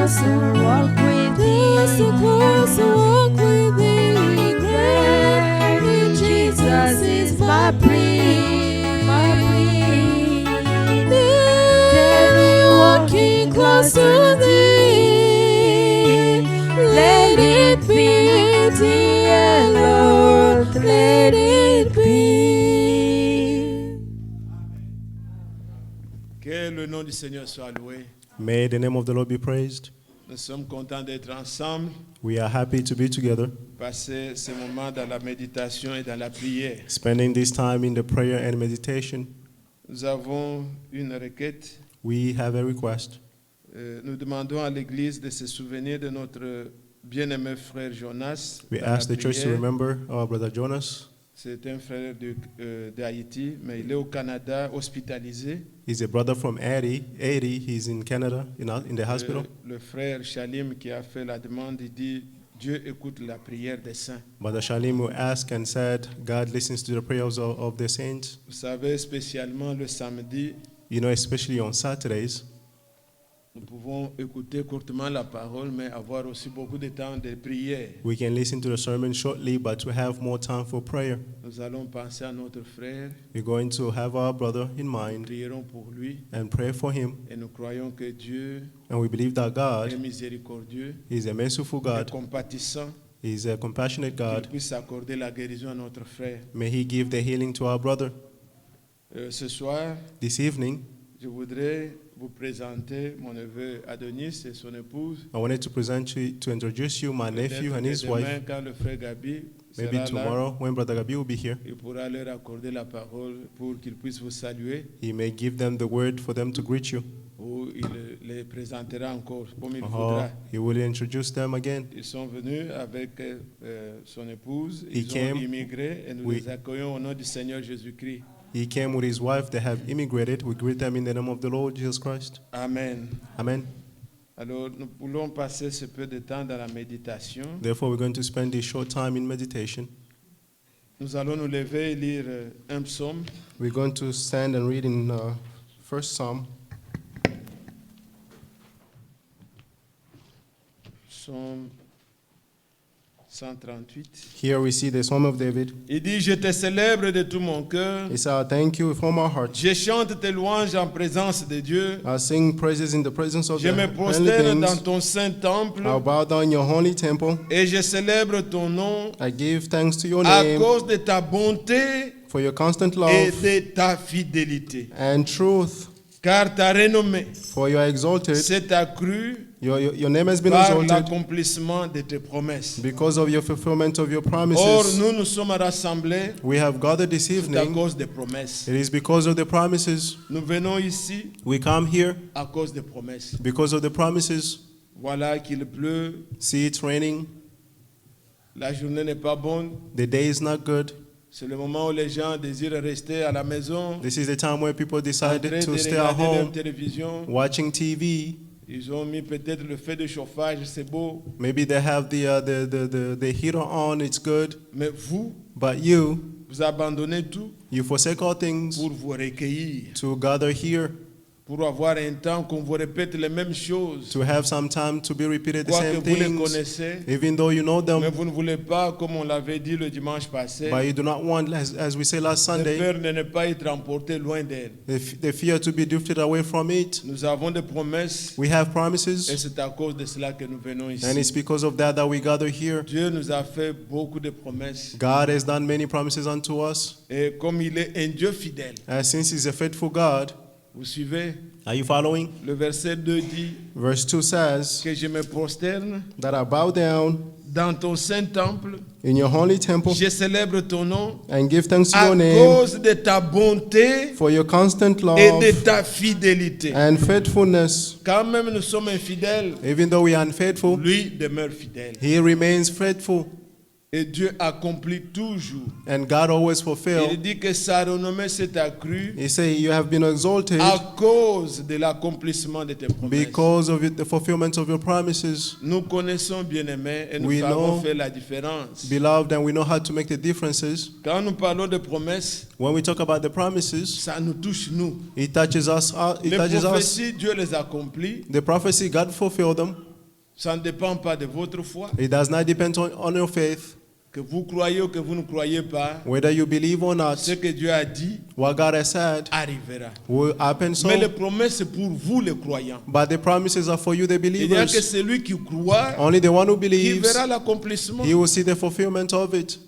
closer walk with thee. Closer walk with thee. Great Jesus is my plea, my plea. Daily walking close to thee. Let it be, dear Lord, let it be. Que le nom du Seigneur soit loué. May the name of the Lord be praised. Nous sommes contents d'être ensemble, We are happy to be together, passer ce moment dans la méditation et dans la prière. spending this time in the prayer and meditation. Nous avons une requête. We have a request. Nous demandons à l'Église de se souvenir de notre bien-aimé frère Jonas. We dans la ask the church to prière. remember our brother Jonas. C'est un frère d'Haïti, mais il est au Canada, hospitalisé. He's a brother from Haiti. He's in Canada, in the hospital. Le frère Shalim qui a fait la demande, il dit Dieu écoute la prière des saints. Brother Shalim will ask and said, God listens to the prayers of the saints. Vous savez, spécialement le samedi, You know, especially on Saturdays, nous pouvons écouter courtement la parole, mais avoir aussi beaucoup de temps de prière. we can listen to the sermon shortly, but we have more time for prayer. Nous allons penser à notre frère, We're going to have our brother in nous mind prierons pour lui and pray for him. et nous croyons que Dieu And we believe that est God miséricordieux, is a merciful est God. compatissant, He's a compassionate qu'il God. puisse accorder la guérison à notre frère. May He give the healing to our brother. Ce soir, This evening, je voudrais vous présenter mon neveu Adonis et son épouse. I wanted to introduce you my nephew Peut-être and que his demain, wife. quand le frère Gabi Maybe sera là, tomorrow, when Brother Gabi will be here, il pourra leur accorder la parole pour qu'ils puissent vous saluer, he may give them the word for them to greet you. ou il les présentera encore comme il Or voudra. he will introduce them again. Ils sont venus avec son épouse, He ils ont came immigré et nous with- les accueillons au nom du Seigneur Jésus-Christ. He came with his wife. They have immigrated. We greet them in the name of the Lord Jesus Christ. Amen. Amen. Alors nous voulons passer ce peu de temps dans la méditation. Therefore, we're going to spend this short time in meditation. Nous allons nous lever et lire un psaume. We're going to stand and read in First Psalm. Psaume 138. Here we see the Psalm of David. Il dit, je te célèbre de tout mon cœur. He said, thank you from our heart. Je chante tes louanges en présence de Dieu. I sing praises in the presence of Je the me heavenly prosterne dans beings. ton saint temple I'll bow down in your holy temple. et je célèbre ton nom I give thanks to your à name cause de ta bonté for your constant et love de ta fidélité. and truth, Car ta renommée for you are exalted. s'est accrue Your name has been par exalted l'accomplissement de tes promesses. because of your fulfillment of your Or, promises. nous sommes rassemblés We have gathered this à evening. cause des promesses. It is because of the promises. Nous venons ici We come here à cause des promesses. because of the promises. Voilà qu'il pleut, See, it's raining. la journée n'est pas bonne. The day is not good. C'est le moment où les gens désirent rester à la maison, This is the time where people en train decided de to stay at regarder leur home, télévision. watching TV. Ils ont mis peut-être le feu de chauffage, c'est beau. Maybe they have the heater on. It's good. Mais vous, But you vous abandonnez tout forsake all things pour vous recueillir, to gather here, pour avoir un temps qu'on vous répète les mêmes choses. to have some time to be repeated the Quoique same vous les things, connaissez, even though you know mais them. vous ne voulez pas, comme on l'avait dit le dimanche passé, But you do not want, as we say last de Sunday, peur de ne pas être emporté loin d'elle. the fear to be drifted away from it. Nous avons des promesses We have et promises, c'est à cause de cela que nous venons and ici. it's because of that we gather here. Dieu nous a fait beaucoup de promesses. God has done many promises unto us, Et comme il est un Dieu fidèle, and since He's a faithful God, vous suivez, are you following? le verset 2 dit Verse 2 says que je me prosterne that I bow down dans ton saint temple, in your holy temple je célèbre ton nom and give thanks to à your name cause de ta bonté for your constant et love de ta fidélité. and faithfulness. Quand même nous sommes infidèles, Even though we are unfaithful, lui demeure fidèle. He remains faithful, Et Dieu accomplit toujours. and God always Il fulfills. dit que sa renommée s'est accrue He says, you have been exalted à cause de l'accomplissement de tes promesses. because of the fulfillment of your promises. Nous connaissons, bien-aimés, et nous We savons know, faire la différence. Beloved, and we know how to make the differences. Quand nous parlons de promesses, When we talk about the promises, ça nous touche, nous. it touches us. It Les touches us. prophéties, Dieu les accomplit, The prophecy, God fulfilled them, Ça ne dépend pas de votre foi, It does not depend on your faith, que vous croyez ou que vous ne croyez pas. whether you believe or not. Ce que Dieu a dit What God has said arrivera. will happen so. Mais les promesses, c'est pour vous les croyants. But the promises are for you, the Il n'y a que believers. celui qui croit Only the one who qui believes, verra l'accomplissement. he will see the fulfillment of it.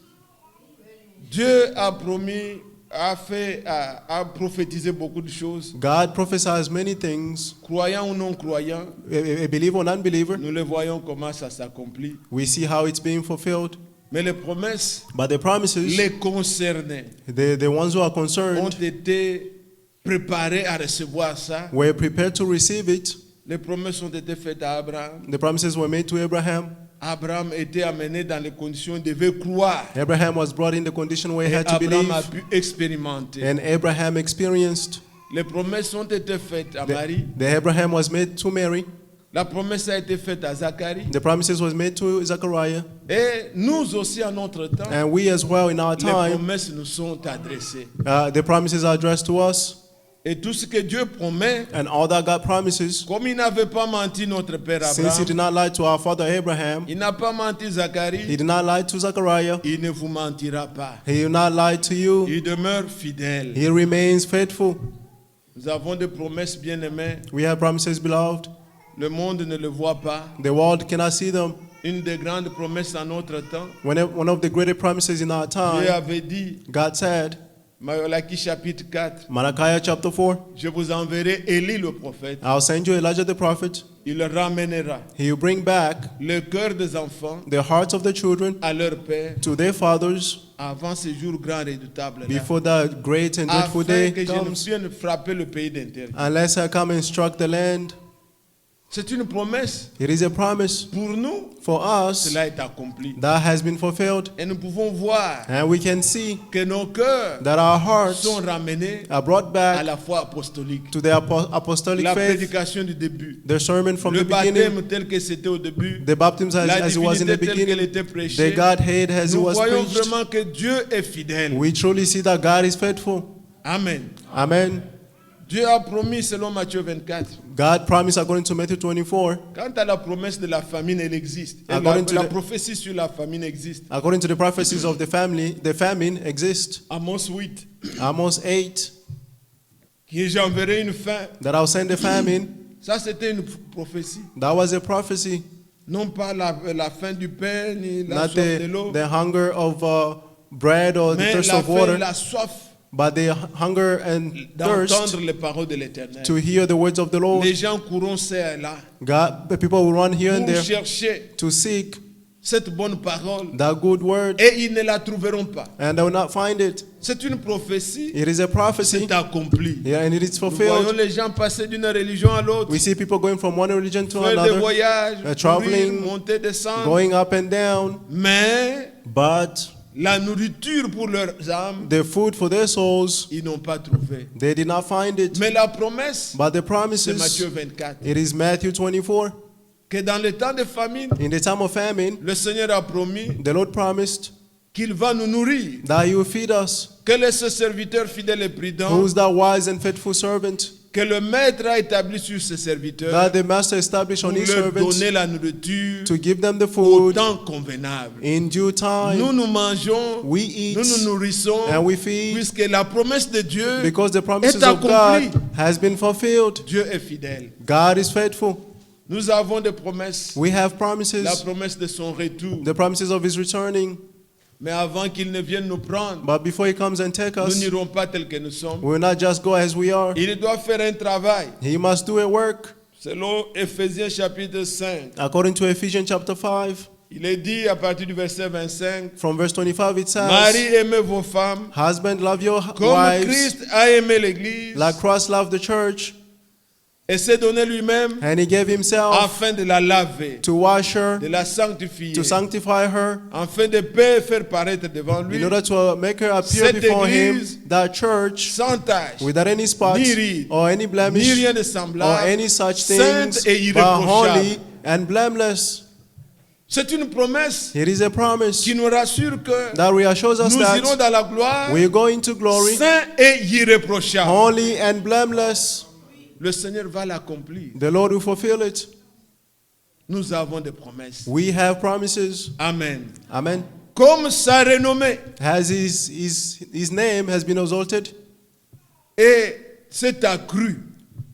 Dieu a promis, a prophétisé beaucoup de choses. God prophesies many things. Croyants ou non croyants, A believer or non-believer, nous le voyons comment ça s'accomplit. we see how it's being fulfilled. Mais les promesses, But the promises, les concernés, the ones who are ont concerned, été préparés à recevoir ça. were prepared to receive it. Les promesses ont été faites à Abraham. The promises were made to Abraham. Abraham était amené dans les conditions, il devait croire. Abraham was brought in the condition where he Et had to Abraham a believe, pu expérimenter. and Abraham experienced. Les promesses ont été faites à Marie. The Abraham was made to Mary. La promesse a été faite à Zacharie. The promises was made to Zechariah. Et nous aussi, en notre temps, And we as well in our les time, promesses nous sont adressées. the promises are addressed to us. Et tout ce que Dieu promet, And all that God promises, comme il n'avait pas menti notre père since he Abraham, did not lie to our father Abraham, il n'a pas menti he Zacharie, did not lie to Zechariah, il ne vous mentira pas. he will not lie to you. Il demeure fidèle. He remains faithful. Nous avons des promesses bien-aimées. We have promises, beloved. Le monde ne le voit pas. The world cannot see them. Une des grandes promesses en notre temps, One of the greatest promises in our Dieu time, avait dit, God said, Malachie chapitre 4, Malachi chapter 4, je vous enverrai Élie le prophète. I'll send you Elijah the prophet. Il ramènera He will bring back le cœur des enfants the hearts of the children à leur père to their fathers avant ce jour grand redoutable là, before that great and dreadful afin day que je ne comes, vienne frapper le pays d'intérieur. unless I come and struck the land. C'est une promesse It is a promise pour nous, for us cela est accompli. that has been fulfilled. Et nous pouvons voir And we can see que nos cœurs that our hearts sont ramenés are brought à back la foi apostolique. to the apostolic La faith, prédication du début, the sermon from le the beginning, baptême tel que c'était au début, the baptism la as it was in the divinité telle qu'elle beginning, était the prêchée. Godhead as it Nous was voyons preached. vraiment que Dieu est fidèle. We truly see that God is faithful. Amen. Amen. Dieu a promis selon Matthieu 24. God promised according to Matthew 24. Quant à la promesse de la famine, elle existe. Et According to la the- prophétie sur la famine existe. According to the prophecies of the famine exists. Amos 8, Amos 8, que j'enverrai une faim. that I'll send a famine. Ça, c'était une prophétie. That was a prophecy. Non pas la faim du pain ni la Not soif de l'eau, the hunger of bread or the mais thirst la of faim et water, la soif but the hunger and thirst d'entendre les paroles de l'Éternel. to hear the words of the Lord. Les gens courront ça et là God, the people will run here and pour there chercher to seek cette bonne parole that good word, et ils ne la trouveront pas. and they will not find it. C'est une prophétie, It is a prophecy, c'est accompli. yeah, and it is Nous voyons fulfilled. les gens passer d'une religion à l'autre, We see people going from one religion to faire des another, voyages, traveling, courir, monter, descendre. going up and down, Mais but la nourriture pour leurs âmes, the food for their souls, ils n'ont pas trouvé. they did not find it. Mais la promesse, But the c'est Matthieu promises, 24, it is Matthew 24. que dans le temps de famine, In the time of famine, le Seigneur a promis the Lord promised qu'il va nous nourrir. that He will feed us. Quel est ce serviteur fidèle et prudent Who's that wise and faithful servant que le maître a établi sur ses serviteurs that the master established pour on his leur servants donner la nourriture to give them the au food temps convenable. in due Nous time? nous mangeons, We eat nous nous nourrissons, and we feed puisque la promesse de Dieu, because the promises est of God accompli. has been fulfilled. Dieu est fidèle. God is faithful. Nous avons des promesses, We have la promises, promesse de son retour. the promises of His returning. Mais avant qu'il ne vienne nous prendre, But before He comes and take nous us, n'irons pas tels que nous sommes. we will not just go as we are. Il doit faire un travail. He must do a work. Selon Éphésiens chapitre 5, According to Ephesians chapter 5, il est dit à partir du verset 25, from verse 25, it says, Marie, aimez vos femmes, Husband, love your comme wives, Christ a aimé l'Église like Christ loved the church, et s'est donné lui-même and He gave Himself afin de la laver, to wash her, de la sanctifier, to sanctify her, afin de paix faire paraître devant lui, in order to make her appear Cette before Him, église, that church, sans tache, without any spots ni ride, or any ni blemish rien de or semblable, any such sainte things, et but irréprochable. holy and blameless. C'est une promesse It is a promise qui nous rassure que that reassures us nous irons that dans la gloire, we go into glory, saint et irréprochable. holy and blameless. Le Seigneur va l'accomplir. The Lord will fulfill it. nous avons des promesses. We have promises. Amen. Amen. Comme sa renommée Has his name has been exalted. et s'est accrue,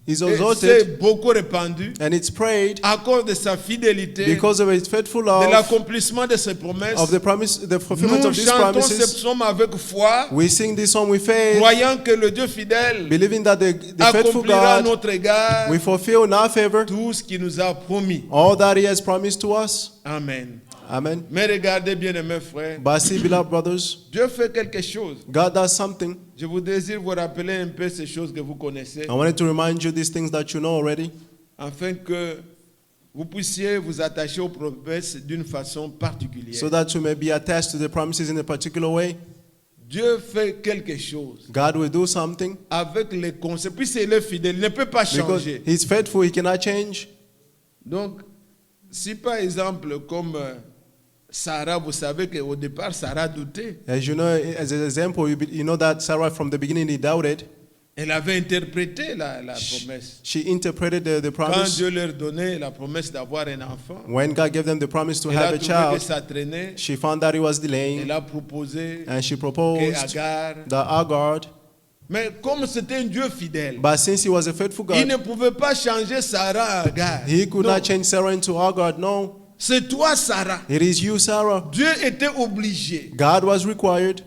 He's et exalted, s'est beaucoup répandue and it's prayed à cause de sa fidélité, because of his faithful de love, l'accomplissement de ses promesses. of the promise, the fulfillment Nous of these chantons ce promises. psaume avec foi, We sing this song with faith, croyant que le Dieu fidèle believing that the faithful accomplira à God notre égard will fulfill in our favor tout ce qu'il nous a promis. all that he has promised to us. Amen. Amen. Mais regardez bien, mes frères, But see, beloved brothers, Dieu fait quelque chose. God does something. Je vous désire vous rappeler un peu ces choses que vous connaissez, I wanted to remind you these things that you know already, afin que vous puissiez vous attacher aux promesses d'une façon particulière. so that you may be attached to the promises in a particular way. Dieu fait quelque chose God will do something avec les concepts. Puisqu'il est fidèle, il ne peut pas because changer. he's faithful, he cannot change. Donc, si par exemple, comme Sarah, vous savez qu'au départ, Sarah doutait. As you know, as an example, you know that Sarah from the beginning he doubted. Elle avait interprété la promesse. She interpreted the Quand promise. Dieu leur donnait la promesse d'avoir un enfant, When God gave them the promise to elle a have a trouvé que child, ça traînait. she found that it was delaying, Elle a proposé and she que proposed Agar. that Hagar. Mais comme c'était un Dieu fidèle, But since he was a faithful il ne God, pouvait pas changer Sarah à Agar. he could Non, not change Sarah into Hagar. No, c'est toi, Sarah. it is you, Sarah. Dieu était obligé God was required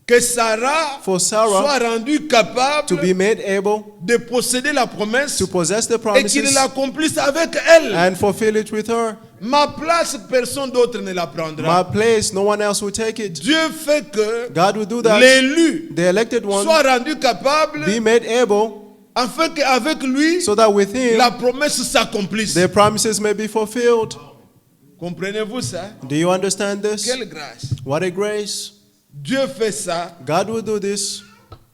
que Sarah for Sarah soit rendue capable to be made able de posséder la promesse to possess the et qu'il promises l'accomplisse avec elle. and fulfill it with her. Ma place, personne d'autre ne la My prendra. place, no one else will take it. Dieu fait que God will do that. l'élu The elected one soit rendu capable be made able afin qu'avec lui, so that with him la promesse s'accomplisse. the promises may be fulfilled. Comprenez-vous ça? Do you understand this? Quelle grâce. What a grace. Dieu fait ça. God will do this.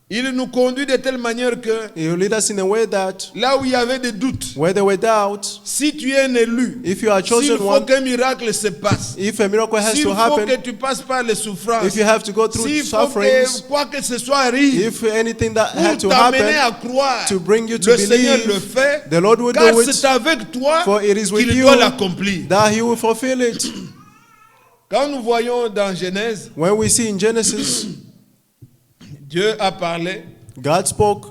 Il nous conduit de telle manière que He will lead us in a way that là où il y avait des doutes, where there were doubts, si tu es un élu, if you are a s'il chosen faut one, qu'un miracle se passe, if a miracle has s'il to faut que happen, tu passes par les souffrances, if you have to go through s'il faut sufferings, que quoi que ce soit arrive, if anything that had pour to t'amener happen à croire, to bring you to le Seigneur le believe, fait, the Lord will car do c'est it, avec toi for it is with qu'il you doit l'accomplir. that he will fulfill it. Quand nous voyons dans Genèse, When we see in Genesis, Dieu a parlé, God spoke,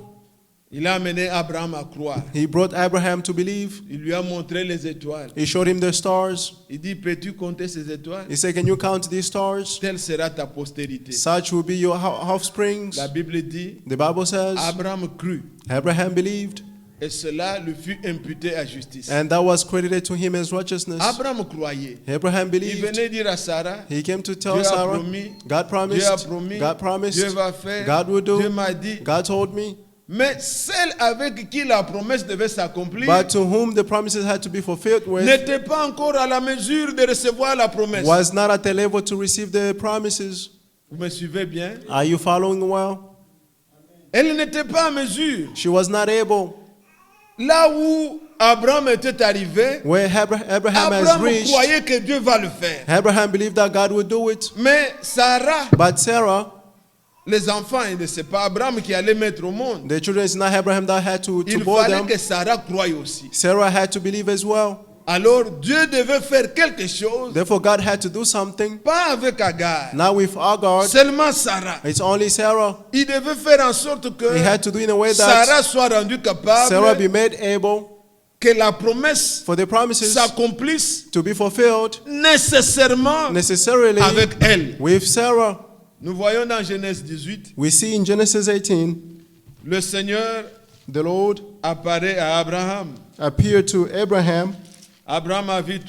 il a amené Abraham à croire. he brought Abraham to believe, Il lui a montré les étoiles. he showed him the stars. Il dit, peux-tu compter ces étoiles? He said, can you count these stars? Telle sera ta postérité. Such will be your offsprings. La Bible dit, The Bible says, Abraham crut, Abraham believed, et cela lui fut imputé à justice. and that was credited to him as righteousness. Abraham croyait. Abraham Il believed. venait dire à Sarah, He came to tell Dieu a Sarah, promis, God Dieu a promised, promis, God promised, Dieu va faire, God will Dieu do, m'a dit. God told me. Mais celle avec qui la promesse devait s'accomplir But to whom the promises had to be fulfilled with n'était pas encore à la mesure de recevoir la promesse. was not at the level to receive the promises. Vous me suivez bien? Are you following well? Elle n'était pas à mesure. She was not able. Là où Abraham était arrivé, Where Abraham has Abraham reached, croyait que Dieu va le faire. Abraham believed that God would do it. Mais Sarah, But Sarah, les enfants, c'est pas Abraham qui allait mettre au monde. the children, it's not Abraham that had to Il bore fallait them. que Sarah croie aussi. Sarah had to believe as well. Alors Dieu devait faire quelque chose, Therefore, God had to do something. pas avec Agar, Not with Hagar, seulement Sarah. it's only Sarah. Il devait faire en sorte que He had to do in a way that Sarah soit rendue Sarah be capable made able que la promesse for the promises s'accomplisse to be fulfilled nécessairement necessarily avec elle. with Sarah. Nous voyons dans Genèse 18, We see in Genesis 18, le Seigneur the Lord apparaît à Abraham. appeared to Abraham. Abraham a vu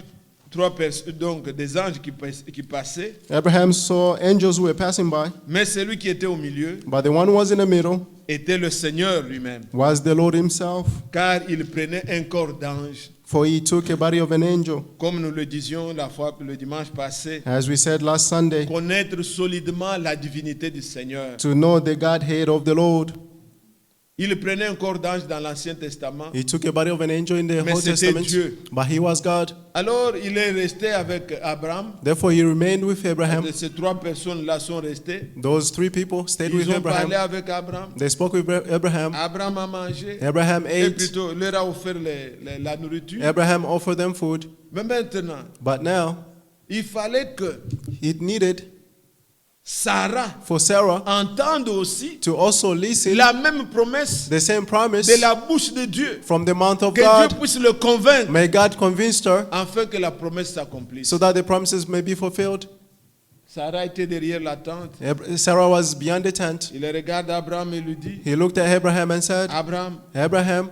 trois personnes, donc des anges qui passaient, Abraham saw angels who were passing by, mais celui qui était au milieu but the one who was in the middle était le Seigneur lui-même, was the Lord himself, car il prenait un corps d'ange, for he took a body of an angel. comme nous le disions la fois le dimanche passé, As we said last Sunday, connaître solidement la divinité du Seigneur. to know the Godhead of the Lord. Il prenait un corps d'ange dans l'Ancien Testament, He took a body of an angel in the Mais Old c'était Testament, Dieu. but he was God. alors il est resté avec Abraham. Therefore, he remained with Abraham. Ces trois personnes-là sont restées. Those three people stayed with Ils ont parlé Abraham. avec Abraham. They spoke with Abraham. Abraham a mangé. Abraham Et ate. plutôt, leur a offert la nourriture. Abraham offered them food. Mais maintenant, But now, il fallait que it needed Sarah for Sarah entende aussi to also listen la même promesse the same promise de la bouche de Dieu. from the mouth of Que Dieu God. puisse le convaincre May God convince her afin que la promesse s'accomplisse. so that the promises may be fulfilled. Sarah était derrière la tente. Sarah was beyond the tent. Il regarde Abraham et lui dit, He looked at Abraham and said, Abraham, Abraham,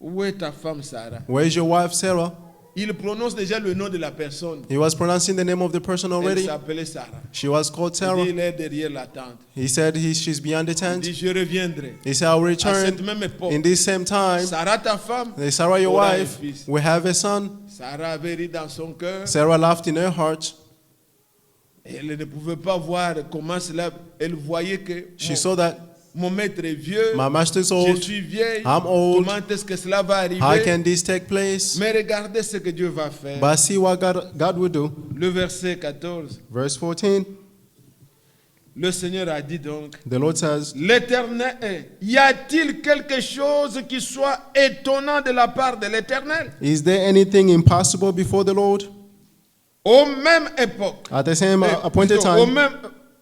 où est ta femme Sarah? where is your wife Sarah? Il prononce déjà le nom de la personne. He was pronouncing the name of the person Elle already. s'appelait Sarah. She was called Il dit, Sarah. il est derrière la tente. He said she's beyond the Il tent. dit, je reviendrai. He said, I will À cette return même époque, in this same time. Sarah, ta femme, Sarah, your aura un wife, fils. will have a son. Sarah avait ri dans son cœur. Sarah laughed in her heart. Elle ne pouvait pas voir comment cela. Elle voyait que She saw that mon maître est vieux. my master's Je old. suis vieille. I'm old. Comment est-ce que cela va How arriver? can this take place? Mais regardez ce que Dieu va faire. But see what God will do. Le verset 14. Verse 14, Le Seigneur a dit donc, the Lord says, l'Éternel est. Y a-t-il quelque chose qui soit étonnant de la part de l'Éternel? is there anything impossible before the Lord? Au même époque, At the same appointed plutôt, time,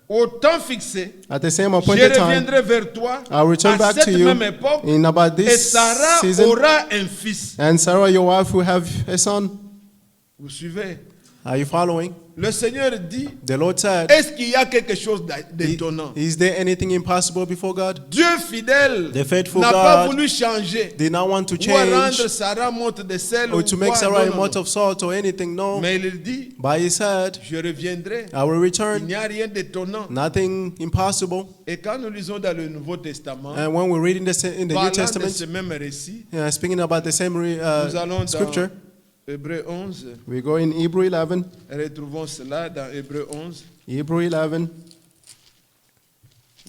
au temps fixé, at the same je appointed time, reviendrai vers toi I'll return à back cette to you même époque in about et this Sarah season, aura un fils. and Sarah, your wife, will have a son. Vous suivez? Are you following? Le Seigneur dit, The Lord said, est-ce qu'il y a quelque chose d'étonnant? is there anything impossible before God? Dieu fidèle The faithful n'a pas God voulu changer did not want to ou à rendre change Sarah monte de sel or ou to make quoi. Sarah a Non, non, mouth non. of salt or anything, no. Mais il dit, But he said, je reviendrai. I will Il return. n'y a rien d'étonnant. Nothing impossible. Et quand nous lisons dans le Nouveau Testament, And when we read in the New parlant de Testament, ce même récit, speaking about the same nous allons dans scripture, Hébreux 11. we go in Hebrew 11. Retrouvons cela dans Hébreux 11. Hebrew 11.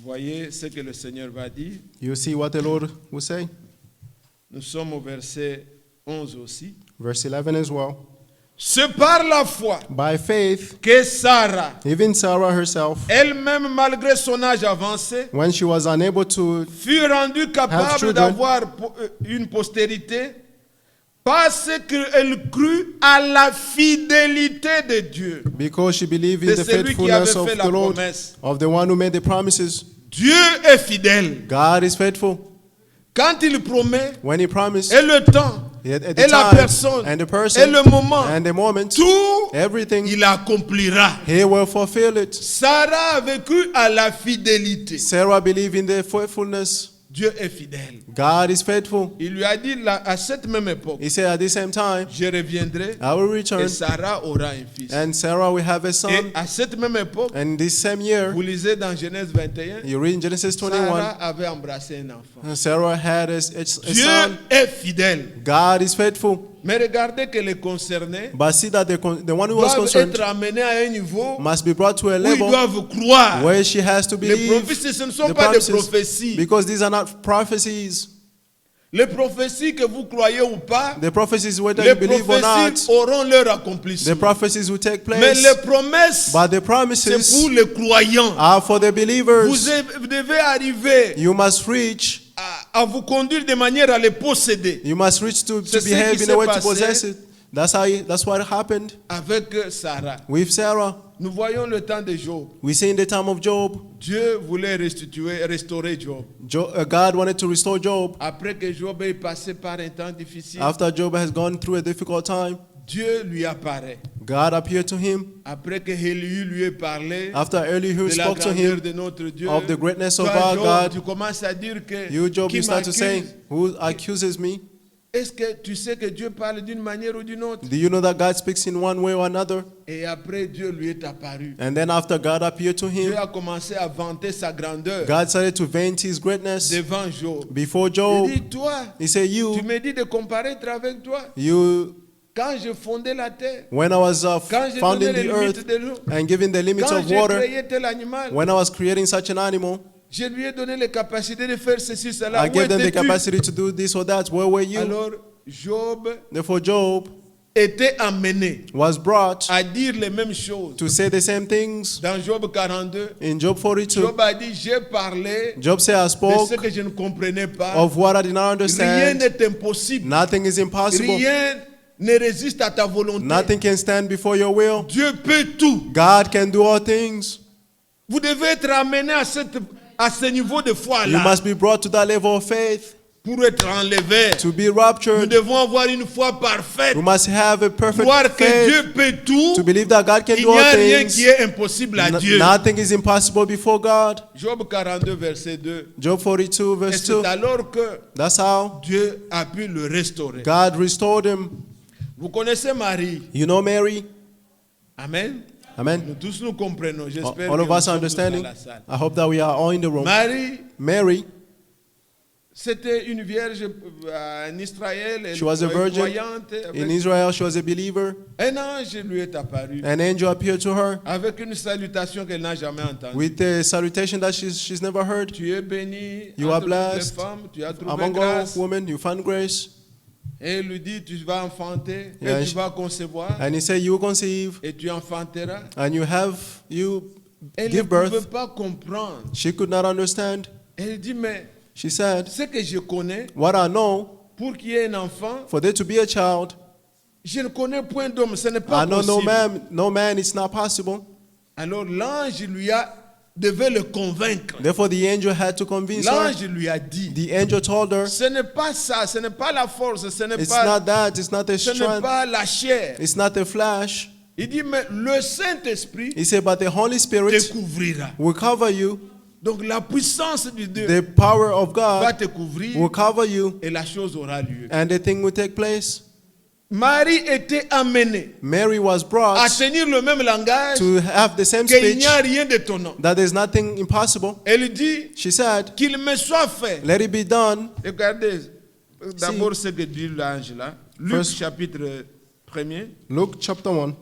Voyez ce que le Seigneur va dire. You see what the Lord will say. Nous sommes au verset 11 aussi. Verse 11 as well. C'est par la foi By faith, que Sarah, even Sarah herself, elle-même malgré son âge avancé, when she was unable to, fut rendue Have capable children. d'avoir une postérité parce qu'elle crut à la fidélité de Dieu. because she believed in De the celui qui avait faithfulness of fait la the Lord, promesse. of the one who made the promises. Dieu est fidèle. God is faithful. Quand il promet, When he promised, et le temps, at the et la time, personne, and the et person, le moment, and the moment, tout, everything, il accomplira. he will fulfill it. Sarah a vécu à la fidélité. Sarah believed in the faithfulness. Dieu est fidèle. God is faithful. Il lui a dit à cette même époque, He said at the same time, je reviendrai I will et return, Sarah aura un fils. and Sarah will have a Et son. à cette même époque, And this same year, vous lisez dans Genèse 21, you read in Genesis 21, Sarah avait embrassé un enfant. Sarah had a Dieu son. est fidèle. God is faithful. Mais regardez que les concernés But see that the one who was doivent concerned être amenés à un niveau must be brought to a où ils level doivent croire. where she has to Les believe prophéties, ce ne sont the pas des promises, prophéties. because these are not prophecies. Les prophéties que vous croyez ou pas, The prophecies, whether les you believe or not, prophéties auront leur the accomplissement. prophecies will take Mais place. les promesses, But the c'est promises pour les croyants. are for the believers. Vous devez arriver You must reach. à vous conduire de manière à les posséder. You must reach to C'est ce qui behave in s'est a way to passé. possess it. That's what happened Avec Sarah. with Sarah. Nous voyons le temps de Job. We see in the time of Job, Dieu voulait restaurer Job. God wanted to restore Job. Après que Job ait passé par un temps difficile, After Job has gone through a difficult time, Dieu lui apparaît. God appeared to him. Après que Élie lui ait parlé After Elihu de la spoke to grandeur him de notre Dieu, of the greatness of toi, our Job, God, tu commences à dire que you, Job, qui you start to say, m'accuse? who accuses me? Est-ce que tu sais que Dieu parle d'une manière ou d'une autre? Do you know that God speaks in one way or another? Et après, Dieu lui est apparu. And then after God appeared to Dieu him, a commencé à vanter sa grandeur God started to vent his greatness devant Job. before Il Job. dit, toi, He said, tu you, me dis de comparaître avec toi. Quand je fondais la terre, when I was quand je founding donnais les the limites earth de l'eau, and giving the limits quand of j'ai water, créé tel animal, when I was creating such an animal, Je lui ai donné les capacités de faire ceci, cela. I Où gave them the étais-tu? capacity to do this or that. Where were you? Alors, Job Therefore, Job était amené was brought à dire les mêmes choses. to say the same things. Dans Job 42, In Job 42, Job a dit, j'ai parlé Job said, I de spoke ce que je ne comprenais pas. of what I did not Rien understand. n'est impossible. Nothing is impossible. Rien ne résiste à ta volonté. Nothing can stand before your will. Dieu peut tout. God can do all things. Vous devez être amené à ce niveau de You foi-là must be brought to that level of faith pour être enlevé. to be Nous raptured. devons avoir une foi parfaite. We must have a perfect Croire que faith Dieu peut tout. to believe that God can Il do n'y a all rien qui things. est impossible à Dieu. Nothing is impossible before God. Job 42, verset 2. Job 42, Et verse 2. c'est alors que That's how Dieu a pu le restaurer. God restored him. Vous connaissez Marie. You know Mary? Amen. Amen. Nous tous nous comprenons. J'espère All que of nous us are sommes tous dans understanding. la salle. I hope that we are all in the room. Marie, Mary, c'était une vierge en Israël. Elle she was a était virgin. croyante. In Israel, she was a believer. Un ange lui est apparu An angel appeared to her avec une salutation qu'elle n'a jamais entendue. with a salutation that she's never heard. Tu es bénie You are entre toutes les blessed femmes, tu as trouvé Among all grâce. women, you found grace. Et il lui dit, tu vas enfanter, Yeah, et tu vas concevoir, And he said, you will conceive et tu enfanteras. and you Elle ne give pouvait birth. pas comprendre. She could not understand. Elle dit, mais She said, ce que je connais, what I know, pour qu'il y ait un enfant, for there to be a child, je ne connais point d'homme, ce n'est pas I know possible. no man, it's not possible. Alors l'ange devait le convaincre. Therefore, the angel had to convince her. L'ange lui a dit, The angel told her, ce n'est pas ça, ce n'est pas la force, ce n'est it's pas, not that, it's not the ce n'est strength, pas la chair. it's not the flesh. Il dit, mais le Saint-Esprit He said, but the Holy Spirit te couvrira. will cover you. Donc la puissance de Dieu The power of va God te couvrir will cover you, et la chose aura lieu. and the thing will take place. Marie était amenée Mary was à brought tenir le même langage, to have the same qu'il speech, n'y a rien d'étonnant. that there's nothing impossible. Elle dit She said, qu'il me soit fait. let it be done. Regardez d'abord ce que dit l'ange là. Luc First- chapitre 1er. Luke chapter 1.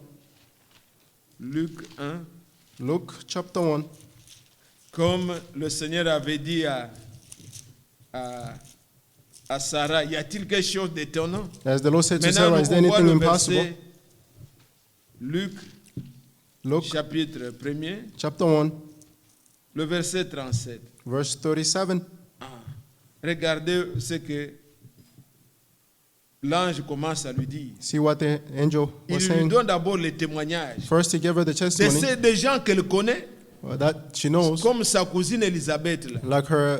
Luc 1. Luke chapter 1. Comme le Seigneur avait dit à Sarah, y a-t-il quelque chose d'étonnant? As the Lord said to Maintenant, Sarah, nous is there voyons anything le impossible? verset Luc Luke chapitre 1er, chapter 1, le verset 37. verse 37. Regardez ce que l'ange commence à lui dire. See what the angel Il was lui saying. donne d'abord le témoignage. First, he gave her the testimony Des gens qu'elle connaît, that she knows, comme sa cousine Elisabeth. Là. like her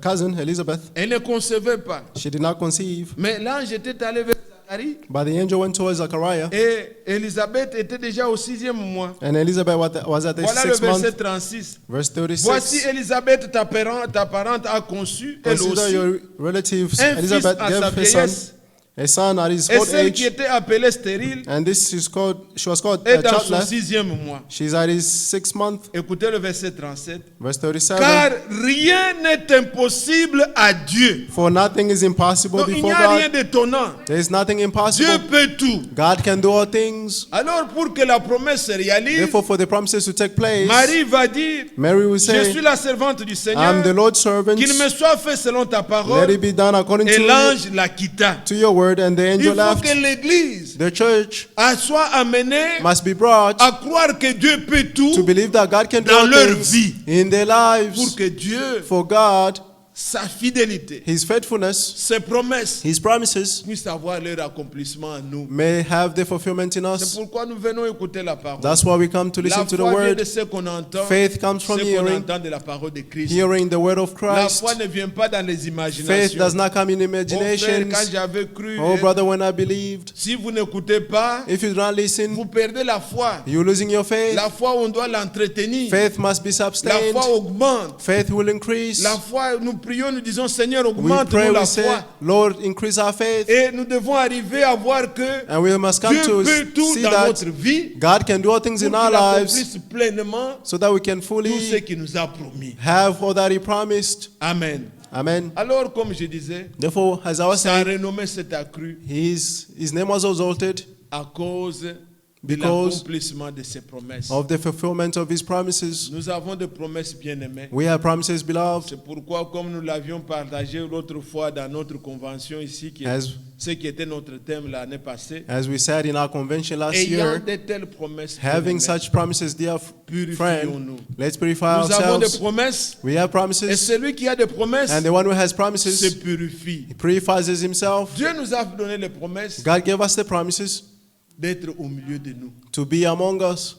cousin Elizabeth. Elle ne concevait pas. She did not conceive, Mais l'ange était allé vers Zacharie but the angel went towards Zachariah, et Elisabeth était déjà au 6e mois. and Elizabeth was at the Voilà le 6th verset month, 36. verse Voici 36. Elisabeth, ta parente, a conçu, elle Consider aussi, your relatives. un fils Elizabeth à sa gave her vieillesse. a son at his Et old celle qui age, était appelée stérile and she was called est dans son childless. 6e mois. She's at his 6th month, Écoutez le verset 37. verse 37. Car rien n'est impossible à Dieu. For nothing is impossible Donc il n'y before a rien God. d'étonnant. There is nothing Dieu impossible. peut tout. God can do all things. Alors pour que la promesse se réalise, Therefore, for the promises to take place, Marie va dire, Mary will je say, suis la servante du I'm Seigneur, the Lord's servant. qu'il me soit fait selon ta Let parole. it be done according Et to l'ange la quitta. your word. And the Il angel faut left. que l'Église The church soit amenée must be brought à croire que Dieu peut to tout believe that God can do dans all leur things vie. in their pour lives. que Dieu, For God, sa fidélité, His faithfulness, ses promesses His promises puissent avoir leur accomplissement en nous. may have their fulfillment in C'est us. pourquoi nous venons écouter la parole. That's why we come to La listen to the foi vient word. de ce qu'on entend, Faith comes from ce qu'on hearing, entend de la parole de Christ. hearing the word of La Christ. foi ne vient pas dans les Faith imaginations. does not come in Oh frère, imaginations. quand j'avais cru, Oh, brother, when I believed, si vous n'écoutez pas, if you do not listen, vous perdez la foi. you're losing your faith. La foi, on doit l'entretenir. Faith must be La sustained. foi augmente. Faith will increase. La foi, nous prions, nous disons, Seigneur, We augmente-nous pray, la we say, foi. Lord, increase our faith. Et nous devons arriver à voir que And we must come Dieu to peut tout see dans that notre vie God can do all things pour in our qu'il lives accomplisse pleinement so that we can tout ce fully qu'il nous a promis. have all that He promised. Amen. Amen. Alors, comme je disais, Therefore, as I was sa saying, renommée s'est accrue His name was exalted à cause de because l'accomplissement de ses promesses. of the fulfillment of his promises. Nous avons des promesses bien-aimées. We have promises, beloved. C'est pourquoi, comme nous l'avions partagé l'autre fois dans notre convention ici, ce qui était notre thème l'année passée, As we said in our convention last ayant year, de telles promesses, having bien-aimées, such promises, dear friend, purifions-nous. let's purify Nous avons des ourselves. promesses, We have et promises, celui qui a des promesses and the one who has se promises, purifie. he purifies himself. Dieu nous a donné les promesses God gave us the promises d'être au milieu de nous. to be among us.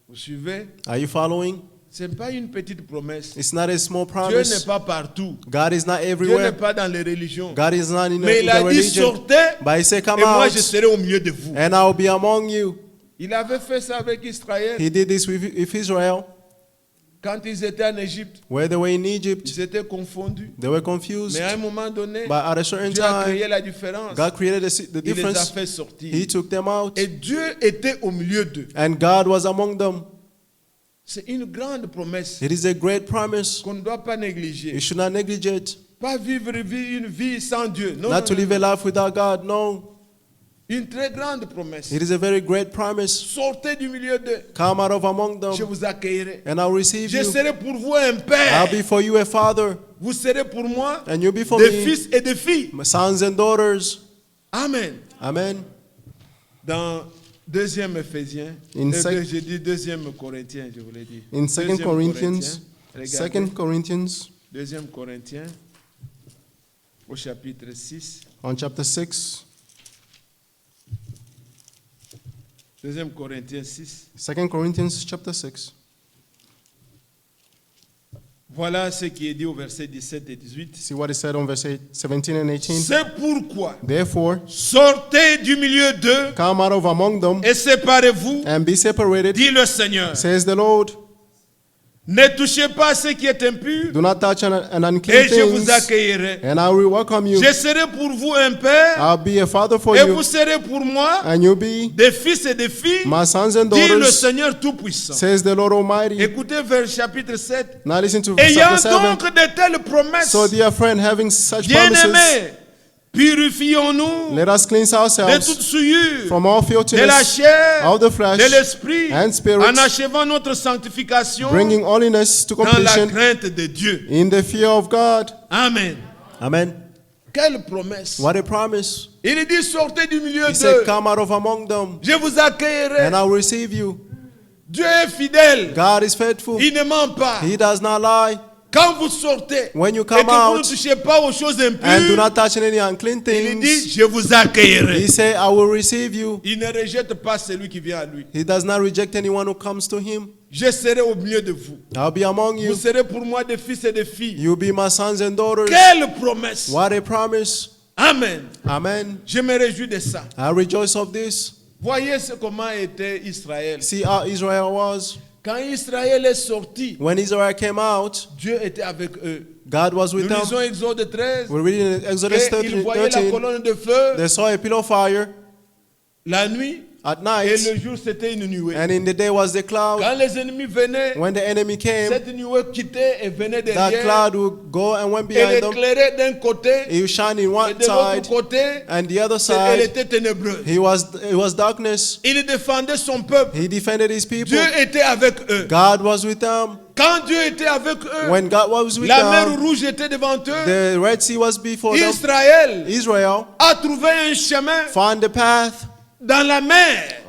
Vous suivez? Are you following? Ce n'est pas une petite promesse. It's not a small Dieu promise. n'est pas partout. God is not Dieu n'est everywhere. pas dans les religions. God is not in Mais in il a the dit religion. sortez But he said, come et moi out, je serai au milieu de vous. and I'll be among you. Il avait fait ça avec Israël He did this with Israel. quand ils étaient en Égypte. Where they were in Egypt, Ils étaient confondus. they were confused. Mais à un moment donné, But at a certain Dieu a time, créé la différence. God created the Il les a difference. fait sortir. He took them out. Et Dieu était au milieu d'eux. And God was among them. C'est une grande promesse It is a great promise. qu'on ne doit pas négliger. You should not neglect it. Pas vivre une vie sans Dieu. Non, Not to non, live a life without God. No. une très grande promesse. It is a very great promise. Sortez du milieu d'eux. Come out of among Je them, vous accueillerai. and I'll receive Je you. serai pour vous un père. I'll be for you a father, Vous serez pour moi and you'll be for des me fils et des filles. my sons and daughters. Amen. Amen. Dans 2e Éphésiens, In sec- j'ai dit 2e Corinthiens, je voulais dire. In 2 2e Corinthians, regardez, 2 Corinthians, 2e Corinthiens, au chapitre 6. on chapter 6, 2e Corinthiens 6. 2 Corinthians chapter 6. Voilà ce qui est dit au verset 17 et 18. See what is said on verse 17 and 18. C'est pourquoi Therefore, sortez du milieu d'eux come out of among them et séparez-vous, and be separated, dit le Seigneur. says the Lord. Ne touchez pas à ce qui est impur Do not touch an unclean et je vous things, accueillerai. and I will welcome you. Je serai pour vous un père I'll be a father for et you, vous serez pour moi and you'll be des fils et des filles, my sons and dit le daughters, Seigneur Tout-Puissant. says the Lord Almighty. Écoutez vers chapitre 7. Now listen to verse Ayant 7. donc de telles promesses, So, dear friend, having such promises, bien-aimés, purifions-nous let us cleanse de toute ourselves souillure, from all de la filthiness, chair, of the flesh, de l'esprit, and spirit, en achevant notre sanctification bringing holiness to dans la completion crainte de Dieu. in the fear of God. Amen. Amen. Quelle promesse. What a promise. Il dit sortez du milieu He said, d'eux. come out of among them, Je vous accueillerai. and I'll receive you. Dieu est fidèle. God is faithful. Il ne ment pas. He does not lie. Quand vous sortez When you et come que vous ne out touchez pas aux choses and do impures, not touch any unclean il things, dit je vous accueillerai. he said, I will receive you. Il ne rejette pas celui qui vient à lui. He does not reject anyone who comes to him. Je serai au milieu de vous. I'll be among Vous you. serez pour moi des fils et des filles. You'll be my sons and daughters. Quelle promesse. What a promise. Amen. Amen. Je me réjouis de ça. I rejoice of this. Voyez comment était Israël. See how Israel was. Quand Israël est sorti, When Israel came out, Dieu était avec eux. God was Nous with them. lisons Exode 13. We're reading in Exodus Et ils voyaient la 13. colonne de feu They saw a pillar of fire la nuit at et night, le jour c'était une nuée. and in the day was the cloud. Quand les ennemis venaient, When the enemy came, cette nuée quittait et venait that derrière. cloud would go and went Elle behind them. éclairait d'un côté He would shine in et one de l'autre side, côté, and the other elle side, était ténébreuse. it was darkness. Il défendait son peuple. He defended his people. Dieu était avec eux. God was with them. Quand Dieu était avec eux, When God was with la mer them, rouge était devant eux. the Red Sea was before them. Israël a trouvé un chemin Found the path dans la mer,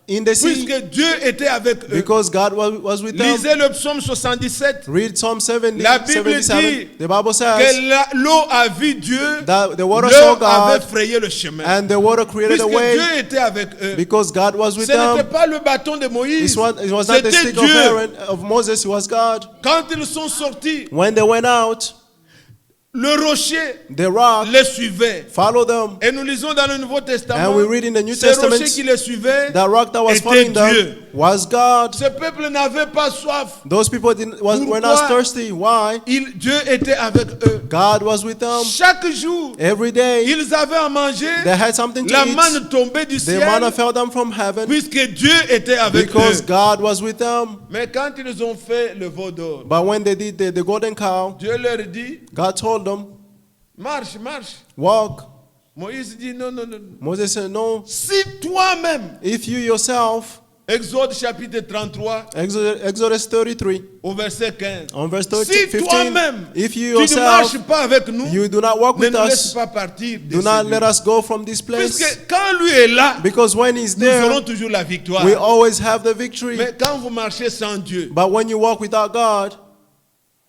in the sea puisque Dieu était avec eux. because God was with them. Lisez le psaume 77. Read Psalm 70, La Bible 77. dit The Bible says que l'eau a vu Dieu, that the water l'eau saw avait God frayé le chemin. and the water created a Puisque way Dieu était avec eux. because God was with Ce n'était them. pas le bâton de Moïse, It was not the c'était stick of Dieu. Aaron, of Moses, it was God. Quand ils sont sortis, When they went out, le rocher the rock les suivait. followed them. Et nous lisons dans le Nouveau Testament, And we read in the New ce rocher Testament, qui les suivait, the rock that was était following them Dieu. was God. Ce peuple n'avait pas soif. Those people were not Pourquoi? thirsty. Why? Dieu était avec eux. God was with them. Chaque jour, Every day, ils avaient à manger. they had something to La eat. manne tombait du The ciel, manna fell down from heaven puisque Dieu était avec because eux. God was with them. Mais quand ils ont fait le veau d'or, But when they did the golden cow, Dieu leur dit, God told them, marche, marche. walk. Moïse dit non, non, non. Moses said, no, Si toi-même, if you yourself, Exode chapitre 33, Exodus 33, au verset 15. on verse 30, Si 15, toi-même, if you tu ne yourself, marches pas avec nous, you do not walk ne with nous laisse us, pas partir de do ce not lieu. let us go from this place. Puisque quand lui est là, Because when he's nous aurons there, toujours la victoire. we always have the victory. Mais quand vous marchez sans Dieu, But when you walk without God,